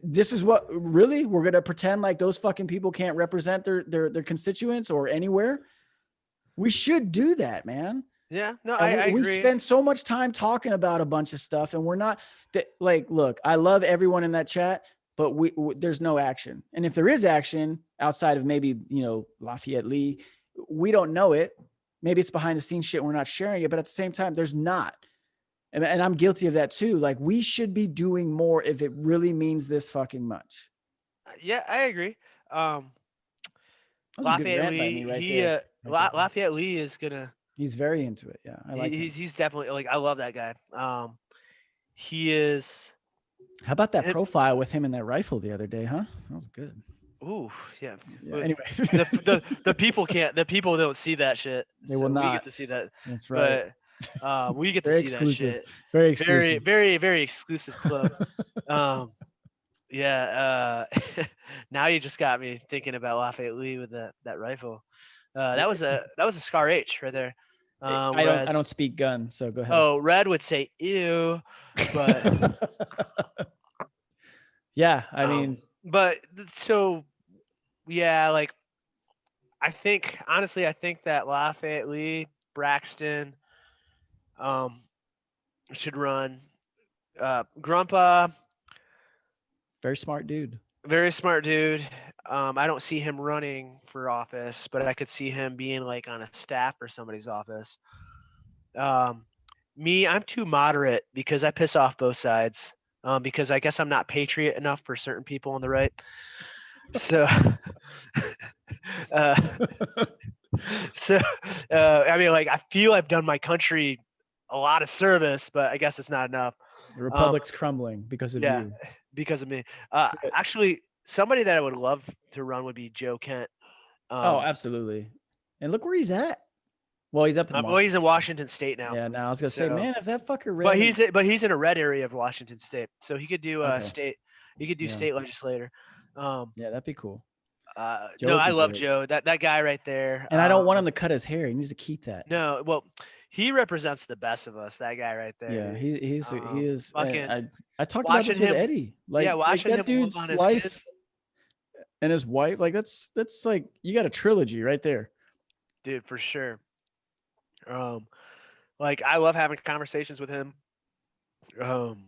This is what really we're going to pretend like those fucking people can't represent their constituents or anywhere. We should do that, man. Yeah. No, And I we agree. spend so much time talking about a bunch of stuff, and we're not like, look, I love everyone in that chat, but there's no action. And if there is action outside of maybe, Lafayette Lee, we don't know it. Maybe it's behind the scenes shit. We're not sharing it, but at the same time, there's not. And I'm guilty of that too. Like, we should be doing more if it really means this fucking much. Yeah, I agree. Um, That was a good Lafayette rant by Lee, me right there. Lafayette Lee is gonna. He's very into it. Yeah, I like him. He's definitely, like, I love that guy. He is. How about that It, profile with him and that rifle the other day, huh? That was good. ooh, yeah. Yeah, anyway. The people can't. The people don't see that shit. They will not. We get to see that. That's right. But we get to Very see exclusive. that shit. Very exclusive. Very, very, very exclusive club. Yeah. Now you just got me thinking about Lafayette Lee with that rifle. It's That was great. a Scar H right there. I Whereas don't speak gun, so go ahead. Red would say ew, but Yeah, I mean, so yeah, like I think that Lafayette Lee, Braxton, um, should run. Grumpa, very smart dude. very smart dude. I don't see him running for office, but I could see him being like on a staff or somebody's office. Um, Me, I'm too moderate because I piss off both sides. Because I guess I'm not patriot enough for certain people on the right. So, uh, so I mean, like I feel I've done my country a lot of service, but I guess it's not enough. The Um, republic's crumbling because of yeah, you. because of me. That's it. Actually, somebody that I would love to run would be Joe Kent. Oh, Um, absolutely. And look where he's at. Well, he's up in well, he's in Washington. Washington State now. Yeah, now I was gonna say, So, man, if that fucker but ran in, he's in a red area of Washington State, so he could do okay, state. He could do yeah, state legislator. Um, yeah, that'd be cool. Joe no, would I be love great. Joe. That guy right there. And I don't want him to cut his hair. He needs to keep that. No, well, he represents the best of us. That guy right there, Yeah, dude. he is. And Fucking I talked about watching this with him. Eddie. Yeah, Like watching him that love on dude's his kids. life and his wife. Like that's like you got a trilogy right there. Dude, for sure. Like I love having conversations with him. Um,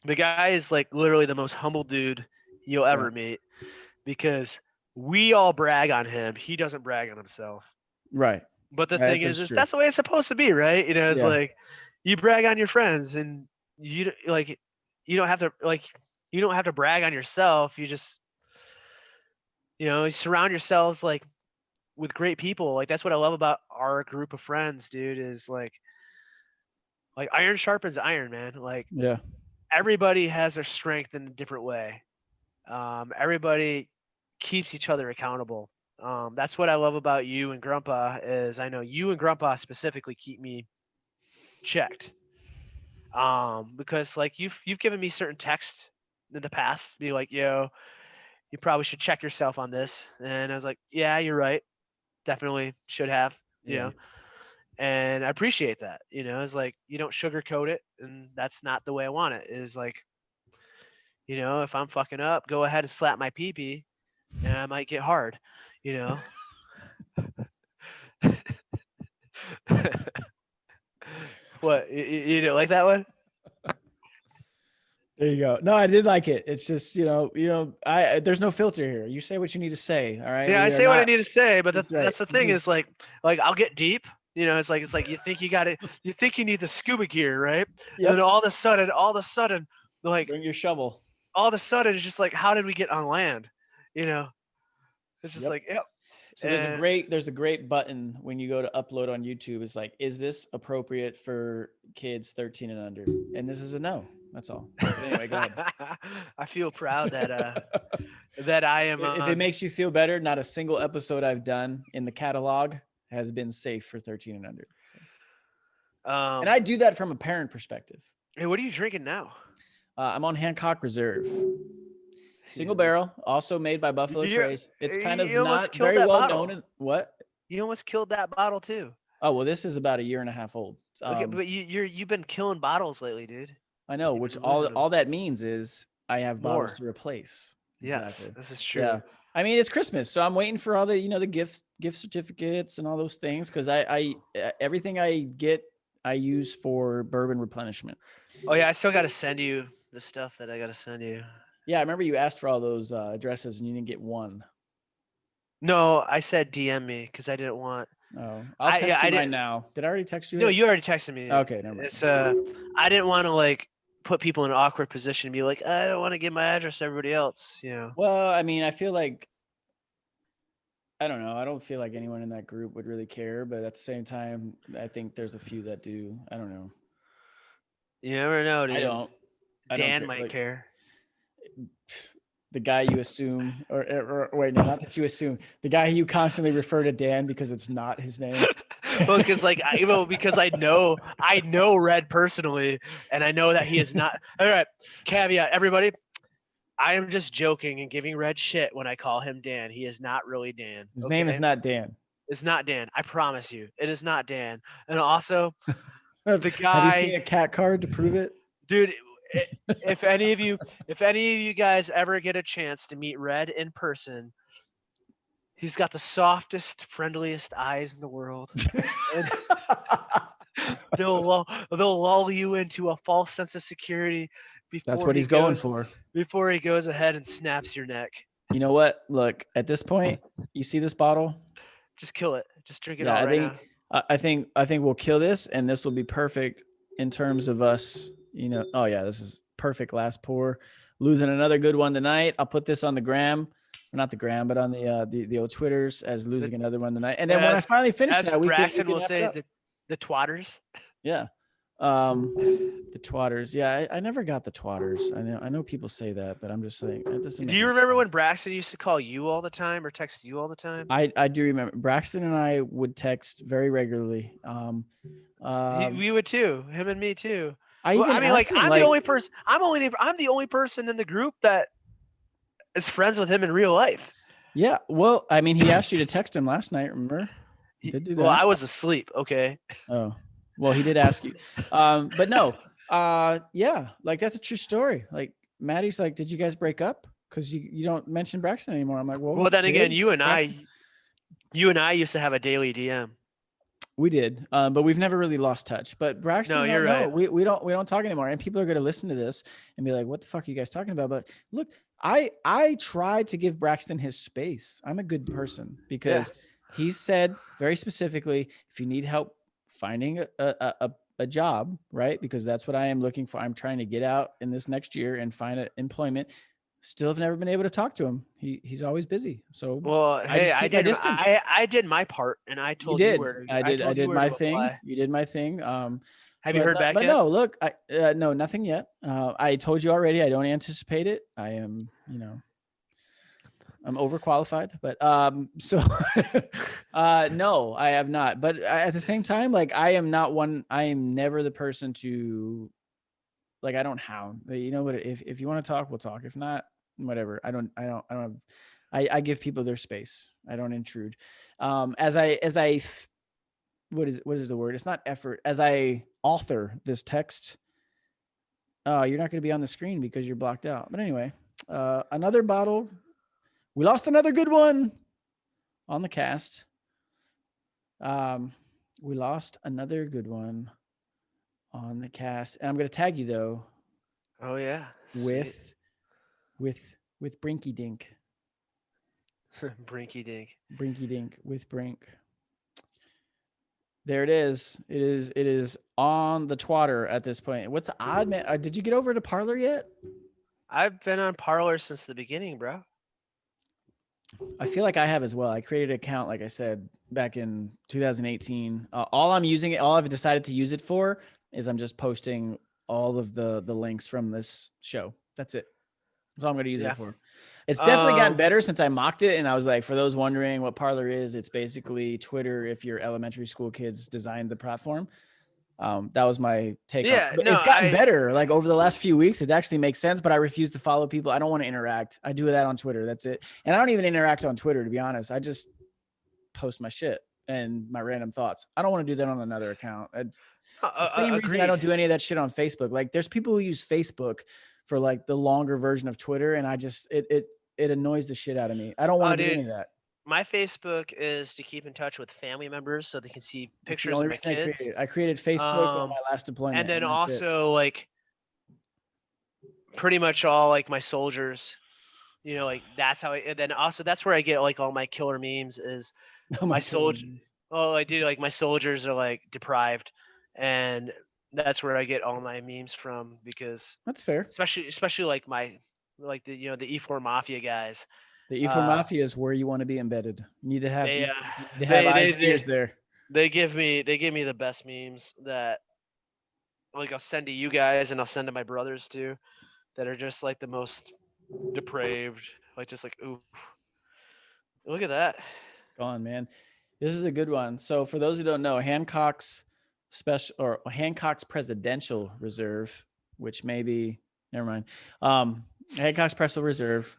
the guy is like literally the most humble dude you'll Yeah. ever meet because we all brag on him. He doesn't brag on himself. Right. But the Right, thing that's is true. that's the way it's supposed to be, right? You know, it's Yeah. like you brag on your friends and like you don't have to you don't have to brag on yourself. You just you surround yourselves like with great people. Like that's what I love about our group of friends, dude, is like iron sharpens iron, man. Like Yeah. everybody has their strength in a different way. Everybody keeps each other accountable. That's what I love about you and Grandpa is I know you and Grandpa specifically keep me checked. Because like you've given me certain text in the past, be like, yo, you probably should check yourself on this. And I was like, yeah, you're right. Definitely should have, you Yeah. know. And I appreciate that. It's like you don't sugarcoat it, and that's not the way I want it. Is like, if I'm fucking up, go ahead and slap my pee pee, and I might get hard, you know. What you don't like that one? There you go. No, I did like it. It's just, I there's no filter here. You say what you need to say. All right. Yeah, I We are say what I not need to say, but that's right. that's the This thing is is like I'll get deep. It's like you think you got it. You think you need the scuba gear, right? And then yep. all of a sudden, like Bring your shovel. all of a sudden, it's just like, how did we get on land? You know, it's just Yep. like, yep. So there's a great button when you go to upload on YouTube. It's like, is this appropriate for kids 13 and under? And this is a no. That's all. But anyway, go ahead. I feel proud that I am. If it makes you feel better, not a single episode I've done in the catalog has been safe for 13 and under. So. And I do that from a parent perspective. Hey, what are you drinking now? I'm on Hancock Reserve. Single barrel, also made by Buffalo Trace. It's kind of not very well known. What? You almost killed that bottle too. Oh, well, this is about a year and a half old. Okay, but you've been killing bottles lately, dude. I know, which all that means is I have bottles to replace. Yes, this is true. Yeah. I mean, it's Christmas, so I'm waiting for all the, the gift certificates and all those things because I everything I get I use for bourbon replenishment. Oh yeah, I still got to send you the stuff that I got to send you. Yeah, I remember you asked for all those addresses and you didn't get one. No, I said DM me because I didn't want. Oh, I'll text you right now. Did I already text you? No, you already texted me. Okay, never mind. It's I didn't want to like put people in an awkward position and be like, I don't want to give my address to everybody else. Well, I mean, I feel like I don't know. I don't feel like anyone in that group would really care, but at the same time, I think there's a few that do. I don't know. You never know, dude. I don't. Dan might care. The guy you assume, or wait, no, not that you assume. The guy you constantly refer to Dan because it's not his name. Well, because because I know Red personally, and I know that he is not. All right, caveat, everybody. I am just joking and giving Red shit when I call him Dan. He is not really Dan. His name is Okay, not Dan. it's not Dan. I promise you, it is not Dan. And also, the Have you seen guy, a cat card to prove it? dude. If any of you, if any of you guys ever get a chance to meet Red in person, he's got the softest, friendliest eyes in the world, and they'll lull you into a false sense of security That's before what he he's going goes for. before he goes ahead and snaps your neck. You know what? Look, at this point, you see this bottle? Just kill it. Just drink it Yeah, all I right think now. I think we'll kill this, and this will be perfect in terms of us. Oh yeah, this is perfect last pour. Losing another good one tonight. I'll put this on the gram, or not the gram, but on the old Twitters as losing another one tonight. And then when I As finally finish as that, we Braxton can will wrap it say, up. the twatters. Yeah. The twatters. Yeah, I never got the twatters. I know people say that, but I'm just saying that doesn't Do make you any remember sense. when Braxton used to call you all the time or text you all the time? I do remember Braxton and I would text very regularly. We would too. Him and me too. I Well, even I mean, like asked him I'm the like, only person. I'm the only person in the group that is friends with him in real life. yeah, well, I mean, he asked you to text him last night, remember? He did do Well, that. I was asleep. Okay. Oh, well, he did ask you. But no, yeah, like that's a true story. Like Maddie's like, did you guys break up? Because you don't mention Braxton anymore. I'm like, well, Well, we then again, did. Braxton, you and I used to have a daily DM. we did, but we've never really lost touch. But Braxton No, and I, you're no, right. we don't talk anymore. And people are going to listen to this and be like, "What the fuck are you guys talking about?" But look, I try to give Braxton his space. I'm a good person Yeah. because he said very specifically, if you need help finding a job, right? Because that's what I am looking for. I'm trying to get out in this next year and find an employment. Still have never been able to talk to him. He's always busy, so Well, I hey, just keep my distance. I did my part, and I You told you did. where I I did. I told you did where my to thing. apply. You did my thing. Have you heard back But yet? no. Look, no, nothing yet. I told you already. I don't anticipate it. I am, I'm overqualified. But so, no, I have not. But at the same time, like I am not one. I am never the person to, like I don't hound. You know what? If you want to talk, we'll talk. If not, whatever. I don't have. I give people their space. I don't intrude. As I what is the word? It's not effort. As I author this text, you're not going to be on the screen because you're blocked out. But anyway, another bottle. We lost another good one on the cast. We lost another good one on the cast, and I'm going to tag you though Oh yeah, sweet. with with Brinky Dink, Brinky dink. Brinky Dink with Brink. There it is. It is on the twatter at this point. What's odd, man? Did you get over to Parlor yet? I've been on Parlor since the beginning, bro. I feel like I have as well. I created an account, like I said, back in 2018. All I've decided to use it for is I'm just posting all of the links from this show. That's it. That's all I'm going to use it Yeah. for. It's definitely gotten Um. better since I mocked it. And I was like, for those wondering what Parlor is, it's basically Twitter if your elementary school kids designed the platform. That was my take on it. Yeah. But No. it's gotten better. Like over the last few weeks, it actually makes sense, but I refuse to follow people. I don't want to interact. I do that on Twitter. That's it. And I don't even interact on Twitter, to be honest. I just post my shit and my random thoughts. I don't want to do that on another account. It's the same reason I Agreed. don't do any of that shit on Facebook. Like there's people who use Facebook for like the longer version of Twitter. And I just, it annoys the shit out of me. I don't want to do Dude. any of that. My Facebook is to keep in touch with family members so they can see That's the pictures of only my reason I created kids. it. I created Facebook on my last And deployment, then and that's it. also like pretty much all like my soldiers. Like that's how. And then also that's where I get like all my killer memes is Oh my my soldier. God. Oh, I do like my soldiers are like deprived, and that's where I get all my memes from because That's fair. especially like the E4 Mafia guys. The E4 Mafia is where you want to be embedded. You need to have They eyes and ears there. they give me the best memes that like I'll send to you guys and I'll send to my brothers too that are just like the most depraved, like just like ooh, look at that. Go on, man. This is a good one. So for those who don't know, Hancock's Presidential Reserve, which maybe never mind. Hancock's Pretzel Reserve.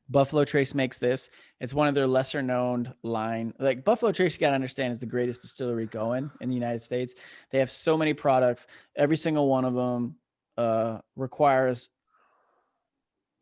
Buffalo Trace makes this. It's one of their lesser known line. Like Buffalo Trace, you got to understand, is the greatest distillery going in the United States. They have so many products. Every single one of them requires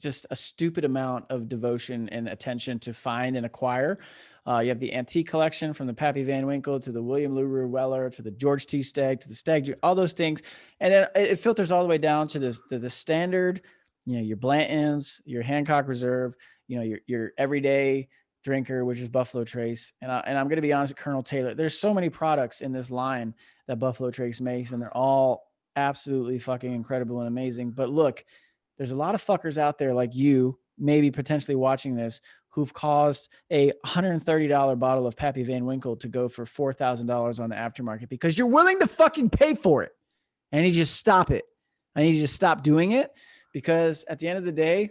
just a stupid amount of devotion and attention to find and acquire. You have the antique collection from the Pappy Van Winkle to the William LaRue Weller to the George T. Stagg to the Stagg, all those things. And then it filters all the way down to this, the standard, your Blanton's, your Hancock Reserve, your everyday drinker, which is Buffalo Trace. And I'm going to be honest with Colonel Taylor. There's so many products in this line that Buffalo Trace makes, and they're all absolutely fucking incredible and amazing. But look, there's a lot of fuckers out there like you, maybe potentially watching this, who've caused a $130 bottle of Pappy Van Winkle to go for $4,000 on the aftermarket because you're willing to fucking pay for it. I need you to stop it. I need you to stop doing it, because at the end of the day,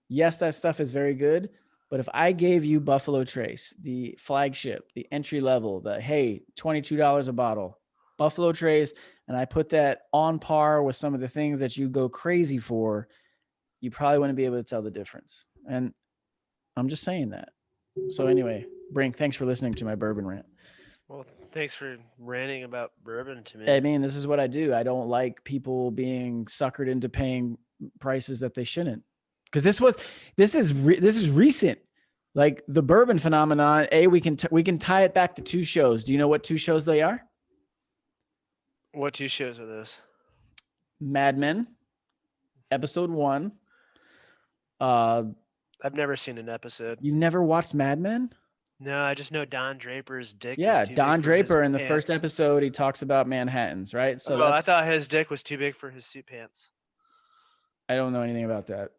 yes, that stuff is very good. But if I gave you Buffalo Trace, the flagship, the entry level, the, hey, $22 a bottle, Buffalo Trace, and I put that on par with some of the things that you go crazy for, you probably wouldn't be able to tell the difference. And I'm just saying that. So anyway, Brink, thanks for listening to my bourbon rant. Well, thanks for ranting about bourbon to me. I mean, this is what I do. I don't like people being suckered into paying prices that they shouldn't. Because this is recent. Like the bourbon phenomenon, we can tie it back to two shows. Do you know what two shows they are? What two shows are those? Mad Men, episode 1. I've never seen an episode. You never watched Mad Men? No, I just know Don Draper's dick. Yeah, was too Don big for Draper his in the pants. first episode, he talks about Manhattans, right? So I thought his dick was too big for his suit pants. I don't know anything about that.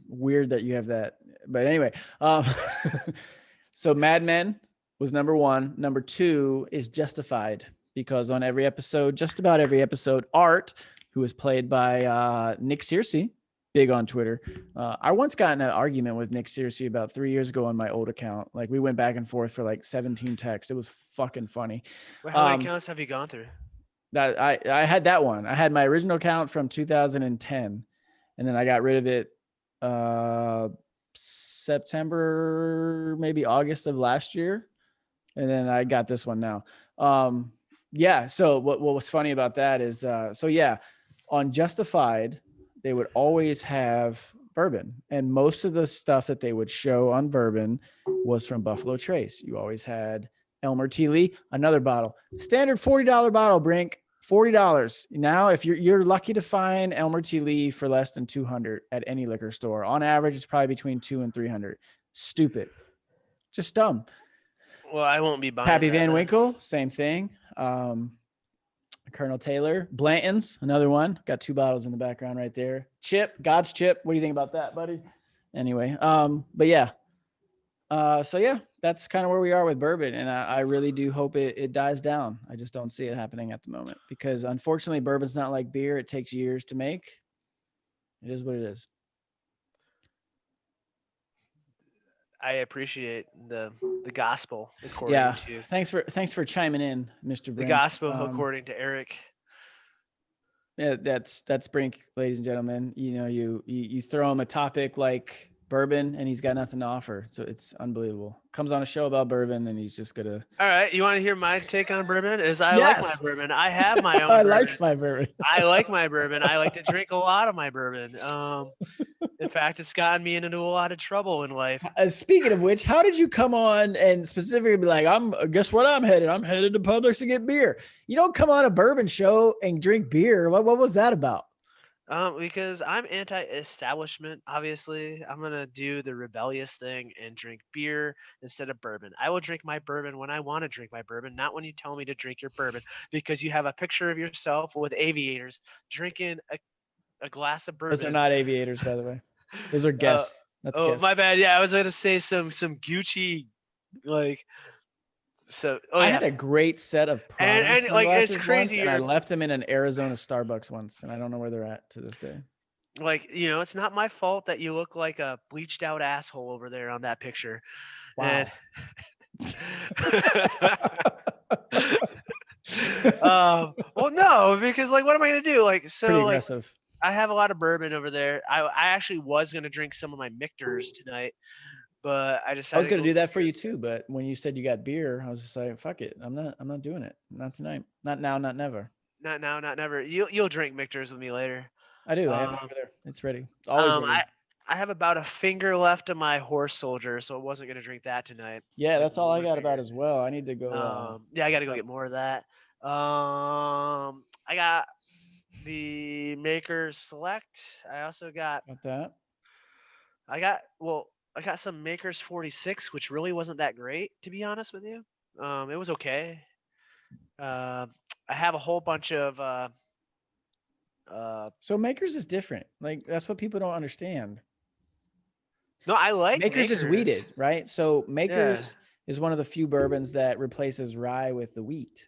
Weird that you have that, but anyway. So Mad Men was number 1. Number 2 is Justified, because on every episode, just about every episode, Art, who is played by Nick Searcy, big on Twitter. I once got in an argument with Nick Searcy about 3 years ago on my old account. Like we went back and forth for like 17 texts. It was fucking funny. Well, how many accounts have you gone through? That I had that one. I had my original account from 2010, and then I got rid of it September, maybe August of last year. And then I got this one now. Yeah. So what was funny about that is, on Justified, they would always have bourbon, and most of the stuff that they would show on bourbon was from Buffalo Trace. You always had Elmer T. Lee, another bottle, standard $40 bottle, Brink, $40. Now, if you're lucky to find Elmer T. Lee for less than $200 at any liquor store. On average, it's probably between $200 and $300. Stupid. Just dumb. Well, I won't be buying Pappy that, Van then. Winkle, same thing. Colonel Taylor, Blanton's, another one. Got 2 bottles in the background right there. Chip, God's Chip. What do you think about that, buddy? Anyway, but yeah. So yeah, that's kind of where we are with bourbon. And I really do hope it dies down. I just don't see it happening at the moment, because unfortunately bourbon's not like beer. It takes years to make. It is what it is. I appreciate the gospel according to Thanks for chiming in, Mr. Brink. the gospel according to Eric. Yeah, that's Brink, ladies and gentlemen. You throw him a topic like bourbon and he's got nothing to offer. So it's unbelievable. Comes on a show about bourbon and he's just gonna. All right, you want to hear my take on bourbon? I like my bourbon. I have my own. I bourbon. like my bourbon. I like my bourbon. I like to drink a lot of my bourbon. In fact, it's gotten me into a lot of trouble in life. Speaking of which, how did you come on and specifically be like, guess what I'm headed? I'm headed to Publix to get beer. You don't come on a bourbon show and drink beer. What was that about? Because I'm anti-establishment. Obviously, I'm gonna do the rebellious thing and drink beer instead of bourbon. I will drink my bourbon when I want to drink my bourbon, not when you tell me to drink your bourbon, because you have a picture of yourself with aviators drinking a glass of bourbon. Those are not aviators, by the way. Those are guests. That's guests. My bad. Yeah, I was gonna say some Gucci, like. So I had a great set of and like it's crazy. And I left them in an Arizona Starbucks once, and I don't know where they're at to this day. Like, it's not my fault that you look like a bleached out asshole over there on that picture. Wow. Well, no, because like, what am I gonna do? Like, so pretty like, aggressive. I have a lot of bourbon over there. I actually was gonna drink some of my Michter's tonight, but I I was decided to going to go do that for liquor. you too, but when you said you got beer, I was just like, fuck it. I'm not doing it. Not tonight. Not now, not never. Not now, not never. You'll drink Michter's with me later. I do. I have it Um, over there. It's ready. Always ready. I have about a finger left of my horse soldier, so I wasn't gonna drink that tonight. Yeah, Like that's all I one got about finger. as well. I need to go Yeah, I gotta go got get more of that. I got the Maker's Select. I also got that. I got some Maker's 46, which really wasn't that great, to be honest with you. It was okay. Uh, I have a whole bunch of uh So Makers is different. Like that's what people don't understand. no, I like Makers is Maker's. wheated, right? So Yeah. Makers is one of the few bourbons that replaces rye with the wheat.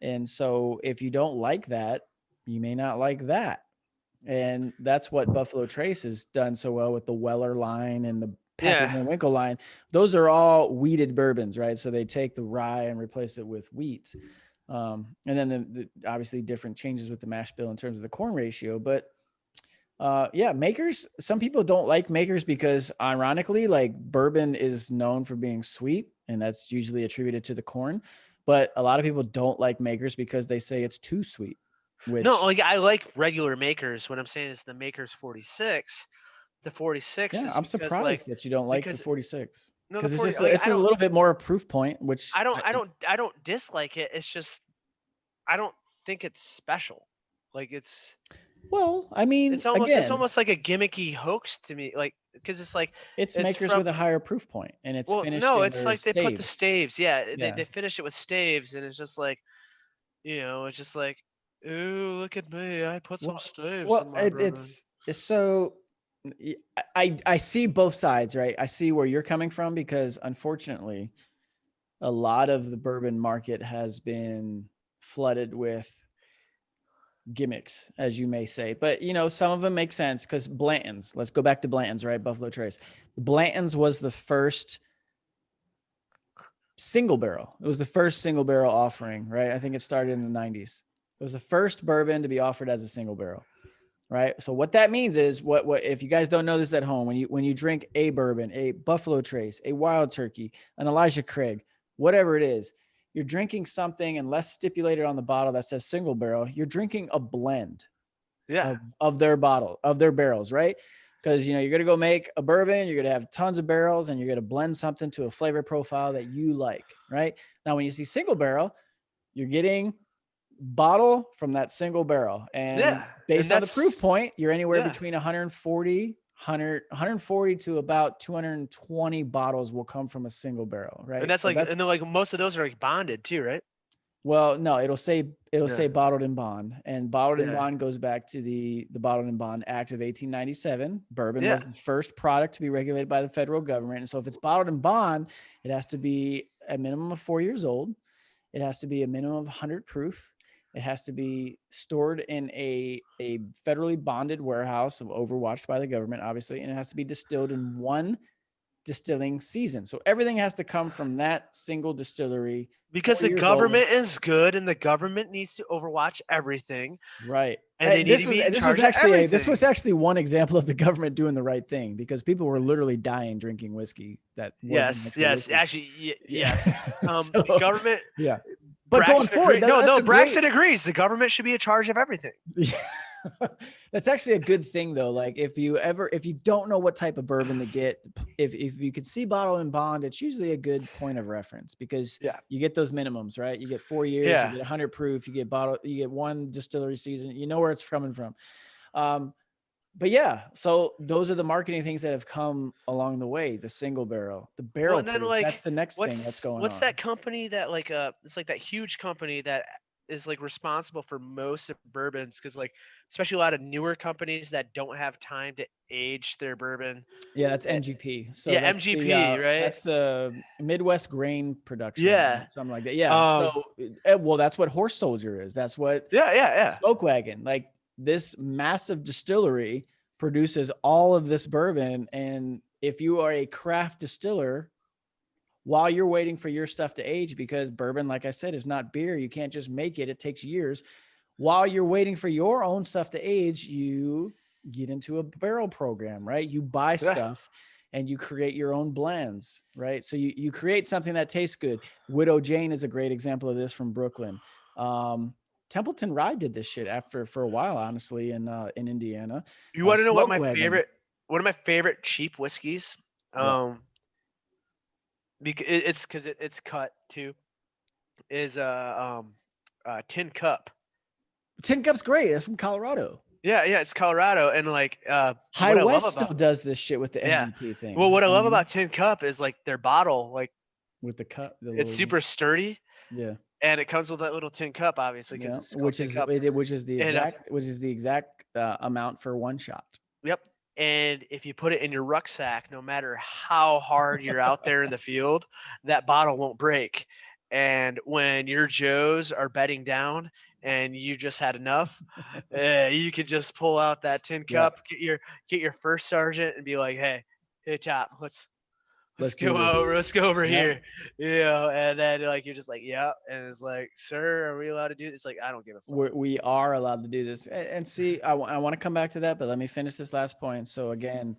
And so if you don't like that, you may not like that. And that's what Buffalo Trace has done so well with the Weller line and the Pappy Yeah. Van Winkle line. Those are all wheated bourbons, right? So they take the rye and replace it with wheat. And then obviously different changes with the mash bill in terms of the corn ratio. But yeah, Makers, some people don't like Makers because ironically, like bourbon is known for being sweet, and that's usually attributed to the corn. But a lot of people don't like Makers because they say it's too sweet, No, which like I like regular Makers. What I'm saying is the Maker's 46. The 46 yeah, is I'm because like surprised that you don't like the because 46 no the because 40 like it's just a little bit more proof point, which I don't dislike it. It's just I don't think it's special. Like well, I mean, it's again, almost like a gimmicky hoax to me. Like because it's like it's it's Makers from with a higher proof point, and it's well finished no, in it's their like they put the staves. staves. Yeah, Yeah. they finish it with staves and it's just like, it's just like, ooh, look at me. I put some Well, staves well, in my bourbon. it's so I see both sides, right? I see where you're coming from because unfortunately, a lot of the bourbon market has been flooded with gimmicks, as you may say. But some of them make sense because Blanton's. Let's go back to Blanton's, right? Buffalo Trace. Blanton's was the first single barrel. It was the first single barrel offering, right? I think it started in the 90s. It was the first bourbon to be offered as a single barrel. Right. So what that means is what if you guys don't know this at home, when you drink a bourbon, a Buffalo Trace, a Wild Turkey, an Elijah Craig, whatever it is, you're drinking something unless stipulated on the bottle that says single barrel, you're drinking a blend Yeah. of their of their barrels, right? Because you're gonna go make a bourbon, you're gonna have tons of barrels, and you're gonna blend something to a flavor profile that you like, right? Now, when you see single barrel, you're getting bottle from that single barrel. And Yeah. And based on the proof that's point, you're anywhere yeah. between 140 to about 220 bottles will come from a single barrel, And right? that's So like that's and then like most of those are like bonded too, right? well, no, it'll Yeah. say bottled in bond, and bottled in Yeah. bond goes back to the Bottled in Bond Act of 1897. Bourbon Yeah. was the first product to be regulated by the federal government, and so if it's bottled in bond, it has to be a minimum of 4 years old. It has to be a minimum of 100 proof. It has to be stored in a federally bonded warehouse of overwatched by the government, obviously, and it has to be distilled in one distilling season. So everything has to come from that single distillery, Because 4 the years old. government is good and the government needs to overwatch everything Right. and they need to be in charge of This was everything. actually one example of the government doing the right thing because people were literally dying drinking whiskey that wasn't Yes, actually yes, whiskey. actually, Yeah. yes. The So government, yeah. But going Braxton forward, agrees. No, that's no, a great Braxton agrees. The government should be in charge of everything. Yeah. That's actually a good thing though. Like if you don't know what type of bourbon to get, if you could see bottle and bond, it's usually a good point of reference because Yeah, you get those minimums, right? You get 4 years, you yeah. get 100 proof, you get one distillery season, you know where it's coming from. Um, but yeah, so those are the marketing things that have come along the way. The single barrel, the Well, barrel and then proof. That's like, the next thing that's going what's on. that company that like it's like that huge company that is like responsible for most of bourbons because like especially a lot of newer companies that don't have time to age their bourbon. Yeah, that's Eh, MGP. So Yeah, MGP, right? that's the Midwest Grain Production, Yeah. something like that. Yeah. Um. So well, that's what Horse Soldier is. That's what Yeah, yeah, yeah. Smoke Wagon. Like this massive distillery produces all of this bourbon, and if you are a craft distiller, while you're waiting for your stuff to age, because bourbon, like I said, is not beer. You can't just make it. It takes years. while you're waiting for your own stuff to age, you get into a barrel program, right? You buy Yeah. stuff and you create your own blends, right? So you create something that tastes good. Widow Jane is a great example of this from Brooklyn. Templeton Rye did this shit for a while, honestly, in Indiana. You want to know what Smoke my Wagon. one of my favorite cheap whiskeys? What? Because it's cut too. Is Tin Cup. Tin Cup's great. It's from Colorado. Yeah, it's Colorado, and like High what I love West still about does this shit with the yeah. MGP thing. Well, what I You know love what mean? about Tin Cup is like their bottle, like With the cup, the it's little, super sturdy, yeah, and it comes with that little tin cup, obviously, because yeah, it's called Tin Cup. which is the And exact amount for one shot. yep. And if you put it in your rucksack, no matter how hard you're out there in the field, that bottle won't break. And when your Joes are bedding down and you just had enough, you could just pull out that tin Yeah. cup, get your first sergeant, and be like, hey, Top, let's do go this. over Yeah. here, and then like you're just like, yeah, and it's like, sir, are we allowed to do this? It's like, I don't give a fuck. We are allowed to do this. And see, I want to come back to that, but let me finish this last point. So again,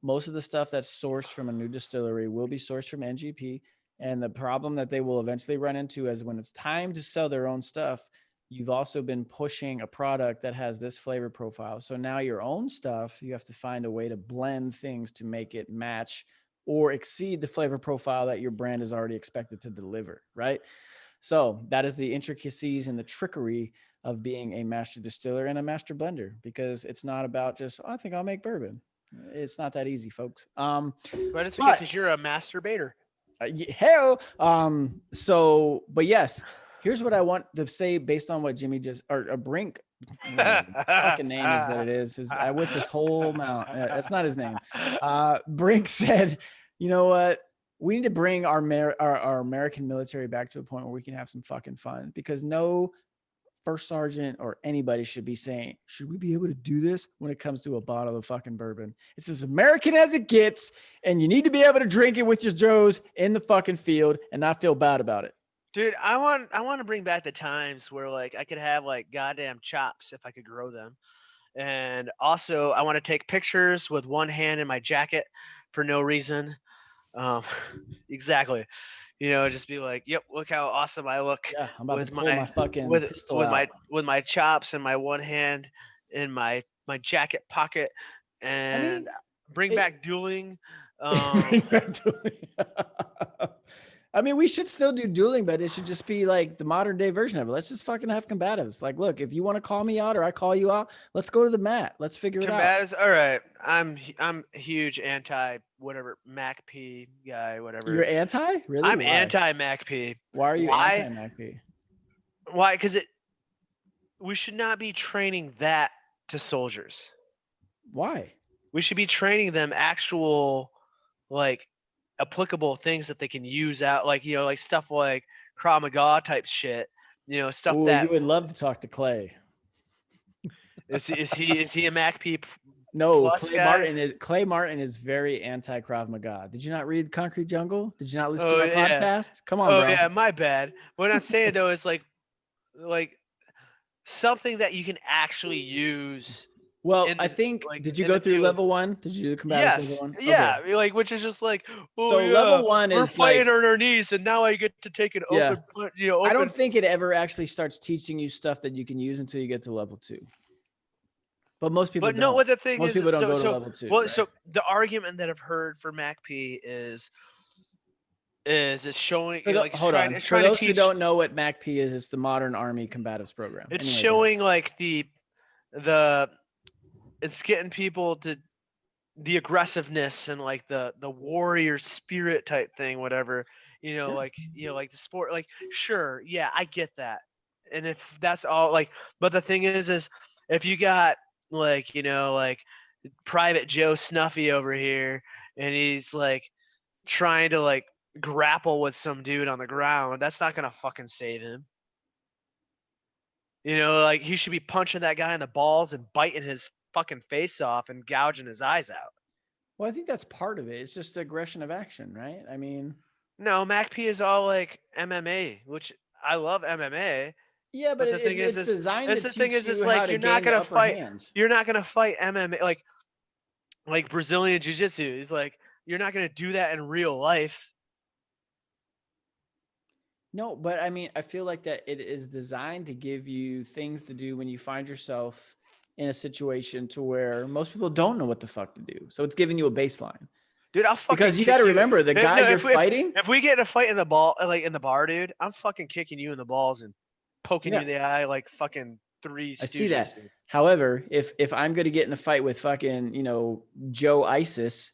most of the stuff that's sourced from a new distillery will be sourced from NGP. And the problem that they will eventually run into is when it's time to sell their own stuff, you've also been pushing a product that has this flavor profile. So now your own stuff, you have to find a way to blend things to make it match or exceed the flavor profile that your brand is already expected to deliver, right? So that is the intricacies and the trickery of being a master distiller and a master blender, because it's not about just, oh, I think I'll make bourbon. It's not that easy, folks. But it's okay But because you're a masturbator. hell, but yes, here's what I want to say based on what Jimmy just, or Brink, fucking name is what it is. I went this whole amount. That's not his name. Brink said, you know what? We need to bring our American military back to a point where we can have some fucking fun, because no first sergeant or anybody should be saying, should we be able to do this when it comes to a bottle of fucking bourbon? It's as American as it gets, and you need to be able to drink it with your Joes in the fucking field and not feel bad about it. Dude, I want to bring back the times where like I could have like goddamn chops if I could grow them. And also I want to take pictures with one hand in my jacket for no reason. Um exactly. Just be like, "Yep, look how awesome I look Yeah, I'm about to with pull my my fucking pistol out. with my chops and my one hand in my jacket pocket, I mean, and bring it, back dueling." Um, I mean, we should still do dueling, but it should just be like the modern day version of it. Let's just fucking have combatives. Like, look, if you want to call me out or I call you out, let's go to the mat. Let's figure it out. Combatives. All right, I'm huge anti whatever Mac P guy, whatever. You're anti? Really? I'm Why? anti Mac P. Why are you Why? anti MacP? Why? Because we should not be training that to soldiers. Why? We should be training them actual like applicable things that they can use out, like like stuff like Krav Maga type shit. Stuff Oh, you that would love to talk to Clay. is he a MacP No, plus guy? Clay Martin is very anti Krav Maga. Did you not read Concrete Jungle? Did you not listen to Oh my yeah, podcast? Come on, oh bro. yeah, my bad. What I'm saying though is like something that you can actually use Well, in I the think, like did you in go the through field. level one? Did you do combatives level Yes, one? Okay. yeah, which is just like, oh So yeah, level one we're is like, fighting on our knees, and now I get to take an yeah, I don't open. think it ever actually starts teaching you stuff that you can use until you get to level two. But most people But no, don't. what the thing Most is people don't so go to so level two, well, right? so the argument that I've heard for MacP is it's showing like Hold on. it's For trying to those who teach. don't know what MacP is, it's the Modern Army Combatives Program. It's Anyway, go ahead. showing like the it's getting people to the aggressiveness and like the warrior spirit type thing, whatever. Yeah. Like the sport. Like sure, yeah, I get that. And if that's all, like, but the thing is if you got like like Private Joe Snuffy over here, and he's like trying to like grapple with some dude on the ground, that's not gonna fucking save him. Like he should be punching that guy in the balls and biting his fucking face off and gouging his eyes out. Well, I think that's part of it. It's just aggression of action, right? I mean, No, MacP is all like MMA, which I love MMA. Yeah, but But the thing is, it's designed to that's the thing teach is, you how like to you're not gain the gonna upper fight. hand. You're not gonna fight MMA like Brazilian jiu-jitsu. Is like you're not gonna do that in real life. No, but I mean, I feel like that it is designed to give you things to do when you find yourself in a situation to where most people don't know what the fuck to do. So it's giving you a baseline. Dude, I'll fucking Because you got kick to you. remember the guy No, you're fighting. if we get in a fight in the ball, like in the bar, dude, I'm fucking kicking you in the balls and poking you Yeah, in the eye like fucking Three I see Stooges. that. Dude. However, if I'm going to get in a fight with fucking, Joe ISIS,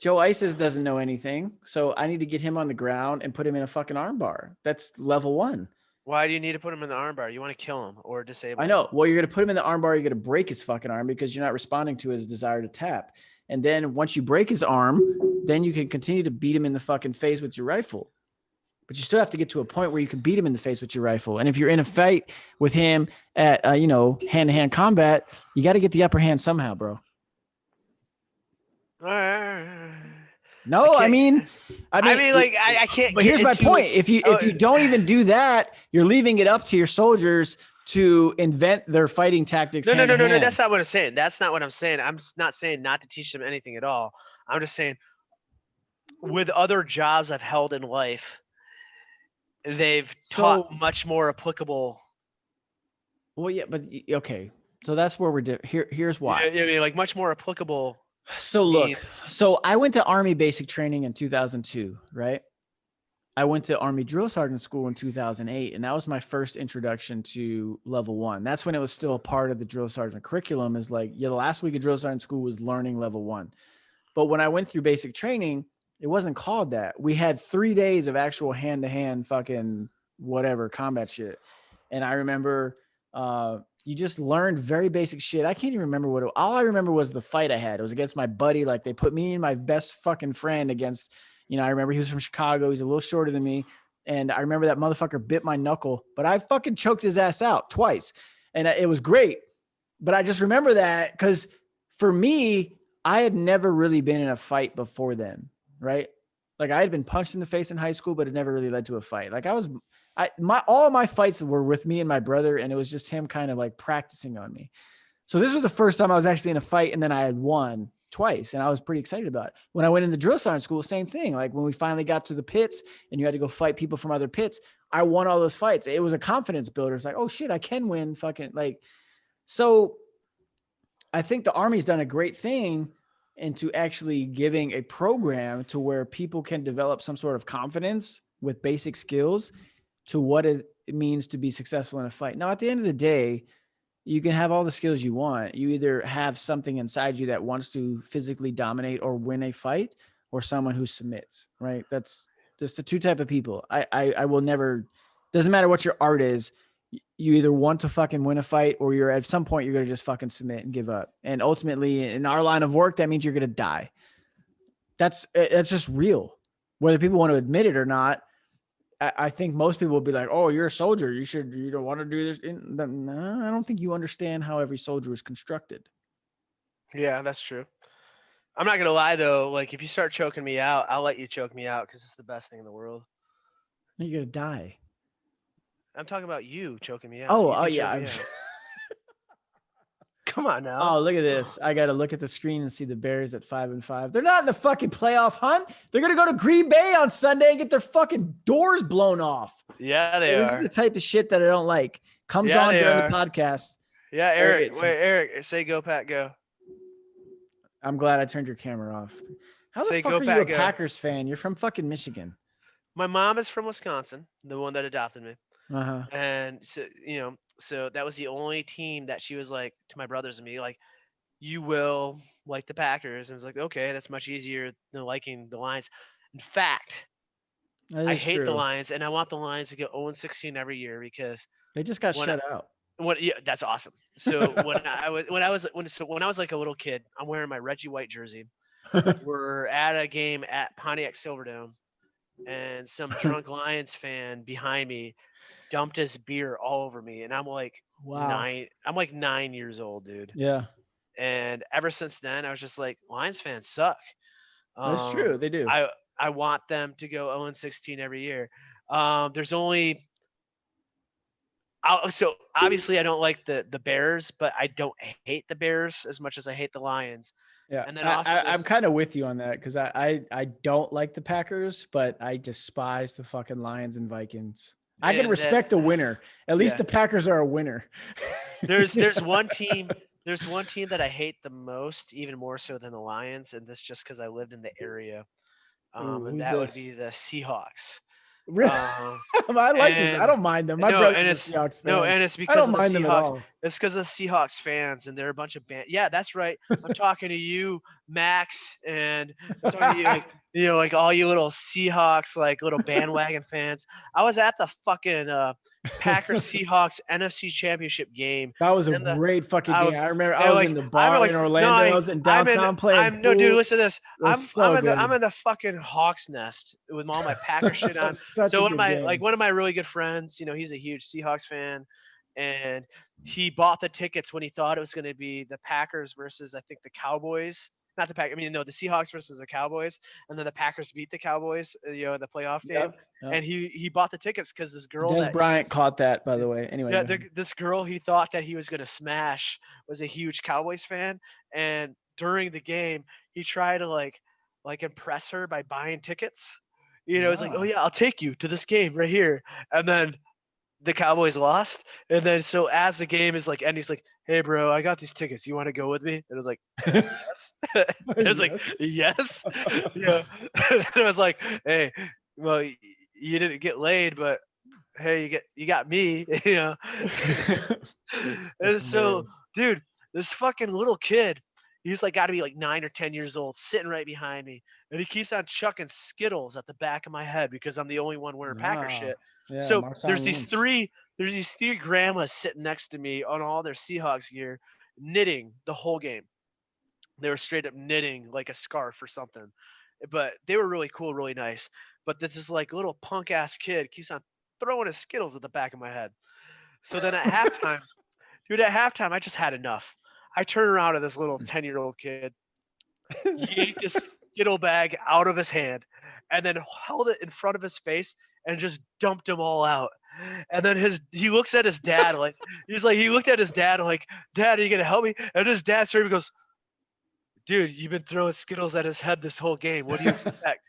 Joe ISIS doesn't know anything. So I need to get him on the ground and put him in a fucking armbar. That's level 1. Why do you need to put him in the armbar? You want to kill him or disable I him? know. Well, you're going to put him in the armbar. You're going to break his fucking arm because you're not responding to his desire to tap. And then once you break his arm, then you can continue to beat him in the fucking face with your rifle. But you still have to get to a point where you can beat him in the face with your rifle. And if you're in a fight with him at, hand-to-hand combat, you got to get the upper hand somehow, bro. No, I can't- mean, like I can't. But get here's my into point: it. if you don't even do that, you're leaving it up to your soldiers to invent their fighting tactics. No. hand-to-hand. That's not what I'm saying. That's not what I'm saying. I'm not saying not to teach them anything at all. I'm just saying with other jobs I've held in life, they've taught So, much more applicable. well, yeah, but okay. So that's where we're here's why. I mean, like much more applicable. So look, means- so I went to Army basic training in 2002, right? I went to Army drill sergeant school in 2008, and that was my first introduction to level 1. That's when it was still a part of the drill sergeant curriculum. Is like, the last week of drill sergeant school was learning level 1. But when I went through basic training, it wasn't called that. We had 3 days of actual hand-to-hand fucking whatever combat shit. And I remember you just learned very basic shit. I can't even remember all I remember was the fight I had. It was against my buddy. Like, they put me and my best fucking friend against, I remember he was from Chicago. He's a little shorter than me. And I remember that motherfucker bit my knuckle, but I fucking choked his ass out twice. And it was great. But I just remember that because for me, I had never really been in a fight before then, right? Like, I had been punched in the face in high school, but it never really led to a fight. Like, all of my fights were with me and my brother, and it was just him kind of like practicing on me. So this was the first time I was actually in a fight, and then I had won twice, and I was pretty excited about it. When I went into drill sergeant school, same thing. Like, when we finally got to the pits and you had to go fight people from other pits, I won all those fights. It was a confidence builder. It's like, oh shit, I can win fucking like. So I think the Army's done a great thing into actually giving a program to where people can develop some sort of confidence with basic skills to what it means to be successful in a fight. Now, at the end of the day, you can have all the skills you want. You either have something inside you that wants to physically dominate or win a fight, or someone who submits, right? That's just the two type of people. I will never, doesn't matter what your art is. You either want to fucking win a fight, or you're at some point, you're going to just fucking submit and give up. And ultimately, in our line of work, that means you're going to die. That's just real. Whether people want to admit it or not, I think most people will be like, oh, you're a soldier. You don't want to do this. No, I don't think you understand how every soldier is constructed. Yeah, that's true. I'm not gonna lie though. Like, if you start choking me out, I'll let you choke me out because it's the best thing in the world. You're going to die. I'm talking about you choking me out. Oh, You can choke yeah. me out. Come on now. Oh, look at this. I got to look at the screen and see the Bears at 5-5. They're not in the fucking playoff hunt. They're going to go to Green Bay on Sunday and get their fucking doors blown off. Yeah, they This are. is the type of shit that I don't like. Comes Yeah, on they during are. the podcast. Yeah, Say Eric. it. Wait, Eric. Say go, Pat, go. I'm glad I turned your camera off. How the Say fuck go, are you Pat, a go. Packers fan? You're from fucking Michigan. My mom is from Wisconsin, the one that adopted me. Uh-huh. And so that was the only team that she was like to my brothers and me, like, you will like the Packers. And it's like, okay, that's much easier than liking the Lions. In fact, That I is hate the true. Lions, and I want the Lions to go 0-16 every year because They just got when shut out. yeah, that's awesome. So when I was like a little kid, I'm wearing my Reggie White jersey. We're at a game at Pontiac Silverdome, and some drunk Lions fan behind me dumped his beer all over me, and I'm like Wow. 9 years old, dude. Yeah, And ever since then, I was just like, Lions fans suck. that's true. They do. I want them to go 0-16 every year. There's only So obviously I don't like the Bears, but I don't hate the Bears as much as I hate the Lions. Yeah, And then also I'm kind of with you on that because I don't like the Packers, but I despise the fucking Lions and Vikings. I can and then respect a winner. At least yeah, the Packers are a winner. there's one team. There's one team that I hate the most, even more so than the Lions, and this just because I lived in the area. Ooh, And who's that would this? be the Seahawks. Really? Uh, I like this. I and don't mind them. My no, brother's and a it's Seahawks no, fan. and it's I because don't of the mind them at Seahawks. all. It's because of the Seahawks fans, and they're a bunch of band. Yeah, that's right. I'm talking to you, Max, and I'm talking to you, like like all you little Seahawks, like little bandwagon fans. I was at the fucking Packers Seahawks NFC Championship game, That was a and the great fucking I game. would, I remember I and was like in the I'm bar in like no, Orlando. I was in downtown playing I'm no dude. pool. Listen to this. It was so good. I'm in the fucking Hawks nest with all my Packer shit on. Such So a one of good my game. one of my really good friends, he's a huge Seahawks fan, and he bought the tickets when he thought it was going to be the Packers versus I think the Cowboys. Not the Pack. I mean, no, the Seahawks versus the Cowboys, and then the Packers beat the Cowboys, in the playoff game. Yep, yep. And he bought the tickets because this girl Des Bryant caught that, by the way. Anyway, yeah, go ahead. this girl he thought that he was gonna smash was a huge Cowboys fan, and during the game he tried to like impress her by buying tickets. It's like, oh Ah. yeah, I'll take you to this game right here, and then the Cowboys lost, and then so as the game is like ending, he's like, hey bro, I got these tickets. You want to go with me? And it was like, yes. It was like, yes. And it was like, hey, well, you didn't get laid, but hey, you got me, And That's so, hilarious. dude, this fucking little kid, he's like got to be like 9 or 10 years old, sitting right behind me, and he keeps on chucking Skittles at the back of my head because I'm the only one wearing Packer Ah, shit. yeah, So Marshawn Lynch. there's these three grandmas sitting next to me on all their Seahawks gear, knitting the whole game. They were straight up knitting like a scarf or something, but they were really cool, really nice. But this is like little punk ass kid keeps on throwing his Skittles at the back of my head. So then at halftime, dude, I just had enough. I turn around to this little 10-year-old kid, yanked his Skittle bag out of his hand, and then held it in front of his face and just dumped them all out. And then he looks at his dad like he looked at his dad like, Dad, are you gonna help me? And his dad straight goes, dude, you've been throwing Skittles at his head this whole game. What do you expect?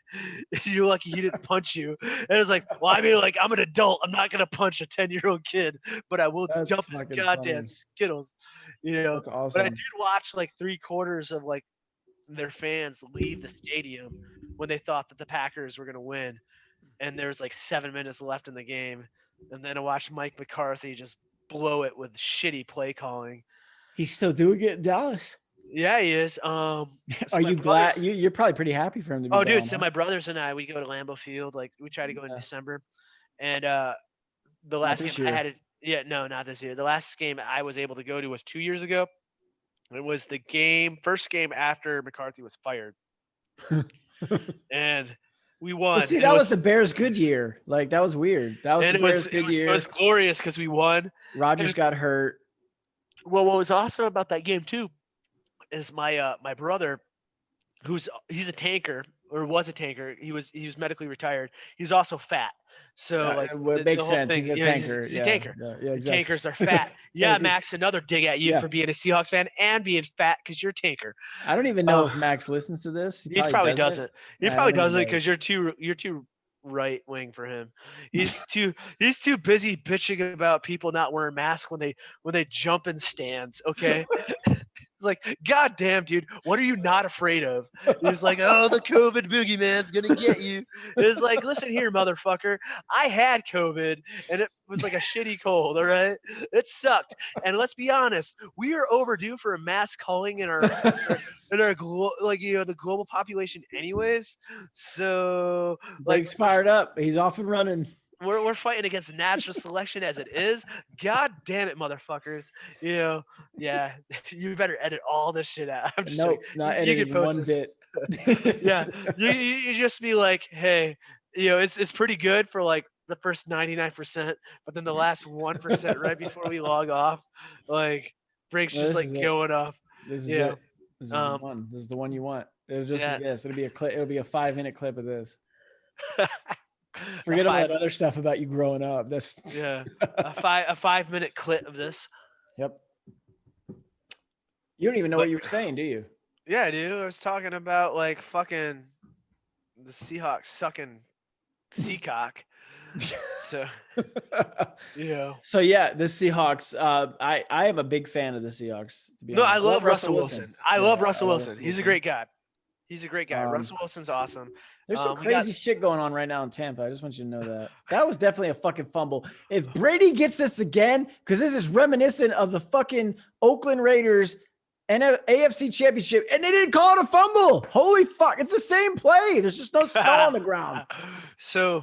You're lucky he didn't punch you. And it's like, well, I mean, like, I'm an adult. I'm not gonna punch a 10-year-old kid, but I will That's dump his fucking goddamn funny. Skittles. That's But I awesome. did watch like 3/4 of like their fans leave the stadium when they thought that the Packers were gonna win, and there was like 7 minutes left in the game, and then I watched Mike McCarthy just blow it with shitty play calling. He's still doing it in Dallas. Yeah, he is. Are So my you glad? brothers- You're probably pretty happy for him to be Oh, dude. gone. So Huh? my brothers and I, we go to Lambeau Field. Like we try to go in Yeah. December, and the Not last game this I year. had, yeah, no, not this year. The last game I was able to go to was 2 years ago. It was the first game after McCarthy was fired, and we won. Well, see, and that was the Bears' good year. Like that was weird. That was and the Bears' good it year. was glorious because we won. Rodgers and- got hurt. Well, what was awesome about that game too is my brother, he's a tanker or was a tanker. He was medically retired. He's also fat. So like It the makes whole sense. thing, He's a you know, tanker. he's Yeah, a tanker. yeah, And exactly. tankers are fat. Yeah, Tankers. Max, another dig at you Yeah. for being a Seahawks fan and being fat because you're a tanker. I don't even know if Max listens to this. He probably doesn't. doesn't. He I probably don't think he doesn't because does. you're too right wing for him. He's too busy bitching about people not wearing masks when they jump in stands. Okay. It's like, God damn, dude, what are you not afraid of? He's like, oh, the COVID boogeyman's gonna get you. It's like, listen here, motherfucker. I had COVID and it was like a shitty cold, all right? It sucked. And let's be honest, we are overdue for a mass culling in our the global population anyways. So like Blake's fired up. He's off and running. we're fighting against natural selection as it is. God damn it, motherfuckers. Yeah. You better edit all this shit out. I'm just Nope, joking. not You can edited post one this. bit. Yeah. You just be like, hey, it's pretty good for like the first 99%, but then the last 1% right before we log off, like Brink's Well, just this like is it. going off. This is Yeah. it. This is the one. This is the one you want. It'll just Yeah. be this. It'll be a clip. It'll be a 5-minute clip of this. Forget all that 5 other stuff about you growing up. That's Yeah, a 5 minute clip of this. Yep. You don't even know But what you were saying, do you? yeah, dude, I was talking about like fucking the Seahawks sucking seacock. So yeah. So yeah, the Seahawks. I am a big fan of the Seahawks. To be No, I honest, love Russell Wilson. I Yeah, love I Russell love Wilson. Russell He's a Wilson. great guy. He's a great guy. Um, Russell Wilson's awesome. There's some We got crazy shit going on right now in Tampa. I just want you to know that. That was definitely a fucking fumble. If Brady gets this again, because this is reminiscent of the fucking Oakland Raiders and AFC Championship, and they didn't call it a fumble. Holy fuck. It's the same play. There's just no snow on the ground. So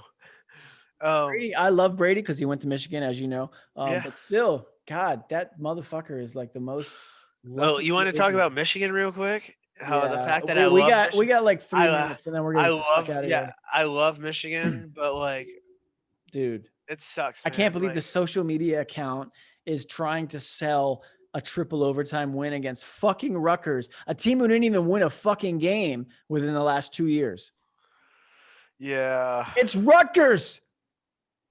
Brady, I love Brady because he went to Michigan, as you know. Yeah. But still, God, that motherfucker is like the most Oh, lucky. you want to talk about Michigan real quick? How the Yeah, fact that we love got like 3 I, minutes, and then we're I gonna get the fuck love out of yeah, here, I love Michigan, but like dude. it sucks. I can't man. believe the Like, social media account is trying to sell a triple overtime win against fucking Rutgers, a team who didn't even win a fucking game within the last 2 years. Yeah. It's Rutgers.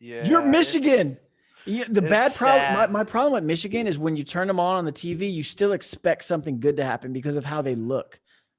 Yeah. You're Michigan. The it's bad problem, sad. my problem with Michigan is when you turn them on the TV, you still expect something good to happen because of how they look,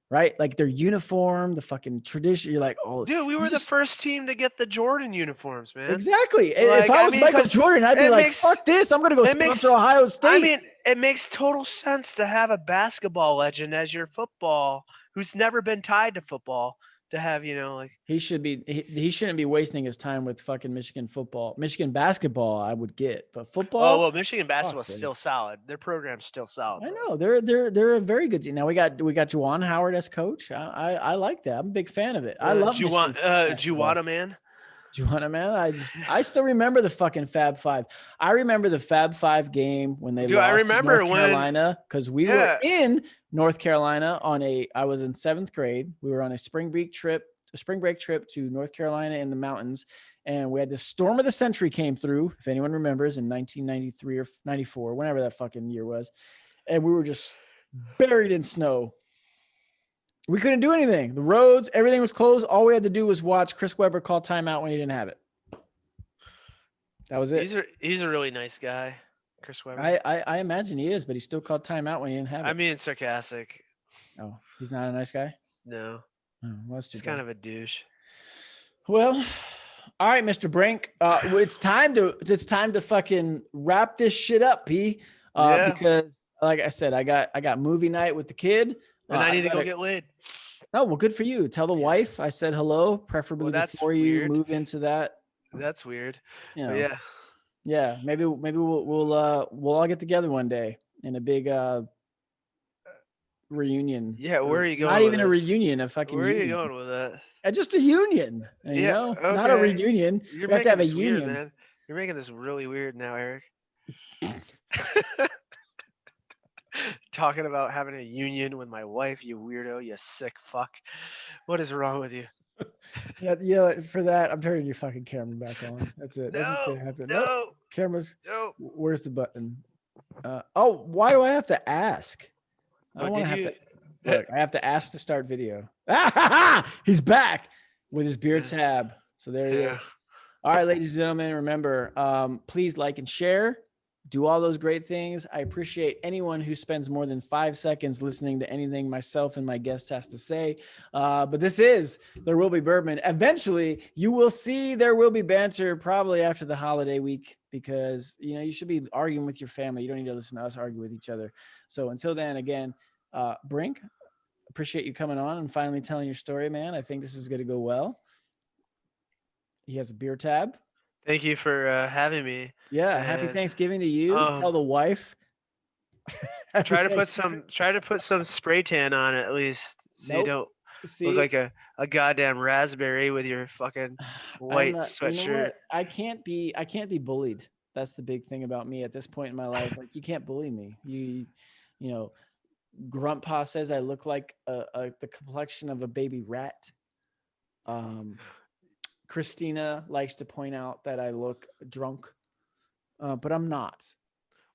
right? Like their uniform, the fucking tradition. You're like, oh, Dude, we were the first team to get the Jordan uniforms, man. exactly. Like, If I was Michael 'cause Jordan, I'd be it like, makes- fuck this. I'm going to go it sponsor makes- Ohio State. I mean, it makes total sense to have a basketball legend as your football, who's never been tied to football, to have, like he shouldn't be wasting his time with fucking Michigan football. Michigan basketball, I would get, but football. Oh well, Michigan basketball's this. still solid. Their program's still solid. I though. know they're a very good team. Now we got Juwan Howard as coach. I like that. I'm a big fan of it. I love Michigan basketball. Juwana, man. Juwana, man. I still remember the fucking Fab Five. I remember the Fab Five game when they Dude, I lost remember to North Carolina because we were in North Carolina I was in 7th grade. We were on a spring break trip to North Carolina in the mountains. And we had the storm of the century came through, if anyone remembers, in 1993 or 94, whenever that fucking year was. And we were just buried in snow. We couldn't do anything. The roads, everything was closed. All we had to do was watch Chris Webber call timeout when he didn't have it. That was it. He's a really nice guy, Chris Webber. I imagine he is, but he still called timeout when he didn't have it. I mean, sarcastic. Oh, he's not a nice guy? No. Oh, well, that's too He's bad. kind of a douche. Well, all right, Mr. Brink. It's time to fucking wrap this shit up, P. Because like I said, I got movie night with the kid. And I need to go get laid. Oh, well, good for you. Tell the wife I said hello, preferably before you move into that. That's weird. You know, yeah. Yeah. Maybe we'll all get together one day in a big reunion. Yeah, where are you going? Not with even a this? reunion, a fucking Where are you union. going with that? Just a union. You know? Not a okay. reunion. You're We have to have a making this weird, union. man. You're making this really weird now, Eric. Talking about having a union with my wife, you weirdo, you sick fuck. What is wrong with you? Yeah, for that, I'm turning your fucking camera back on. That's it. That's what's gonna happen. No. Nope. Cameras. No. Where's the button? Why do I have to ask? I What want did to you? have to. Look, I have to ask to start video. He's back with his beard tab. So there he is. All right, ladies and gentlemen, remember, please like and share. Do all those great things. I appreciate anyone who spends more than 5 seconds listening to anything myself and my guest has to say. But this is There Will Be Bourbon. Eventually, you will see There Will Be Banter probably after the holiday week because, you should be arguing with your family. You don't need to listen to us argue with each other. So until then, again, Brink, appreciate you coming on and finally telling your story, man. I think this is going to go well. He has a beer tab. Thank you for having me. Yeah, happy Thanksgiving to you. Tell the wife. Try to put some spray tan on it at least, so you don't look like a goddamn raspberry with your fucking white sweatshirt. You know what? I can't be bullied. That's the big thing about me at this point in my life. Like you can't bully me. You know, Gruntpa says I look like the complexion of a baby rat. Christina likes to point out that I look drunk, but I'm not.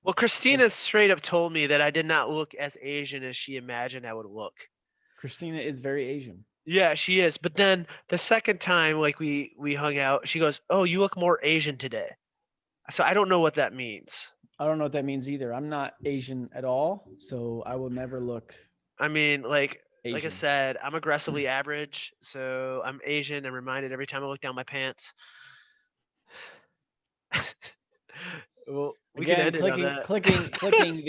Well, Christina straight up told me that I did not look as Asian as she imagined I would look. Christina is very Asian. Yeah, she is. But then the second time, like we hung out, she goes, "Oh, you look more Asian today." So I don't know what that means. I don't know what that means either. I'm not Asian at all, so I will never look I mean, like I Asian. said, I'm aggressively average, so I'm Asian. I'm reminded every time I look down my pants. Well, we can Again, end it on clicking that. clicking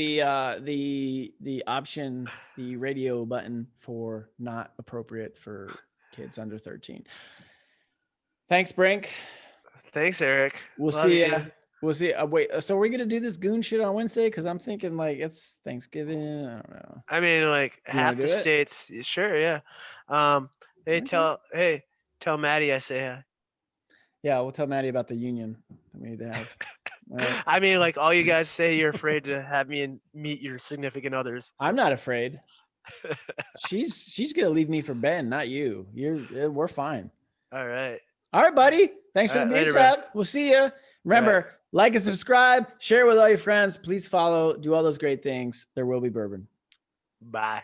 the option, the radio button for not appropriate for kids under 13. Thanks, Brink. Thanks, Eric. We'll Love see you. ya. We'll see. Wait, so are we gonna do this goon shit on Wednesday? Because I'm thinking like it's Thanksgiving. I don't know. I mean, like You wanna half the do it? states. Sure, yeah. Hey, Okay. tell Maddie I say hi. Yeah, we'll tell Maddie about the union that we need to have. All right. I mean, like all you guys say you're afraid to have me and meet your significant others. I'm so- not afraid. She's gonna leave me for Ben, not you. We're fine. All right. All right, buddy. Thanks for the All right, beer later, bro. tab. We'll see you. Remember, like and subscribe, share with all your friends. Please follow, do all those great things. There will be bourbon. Bye.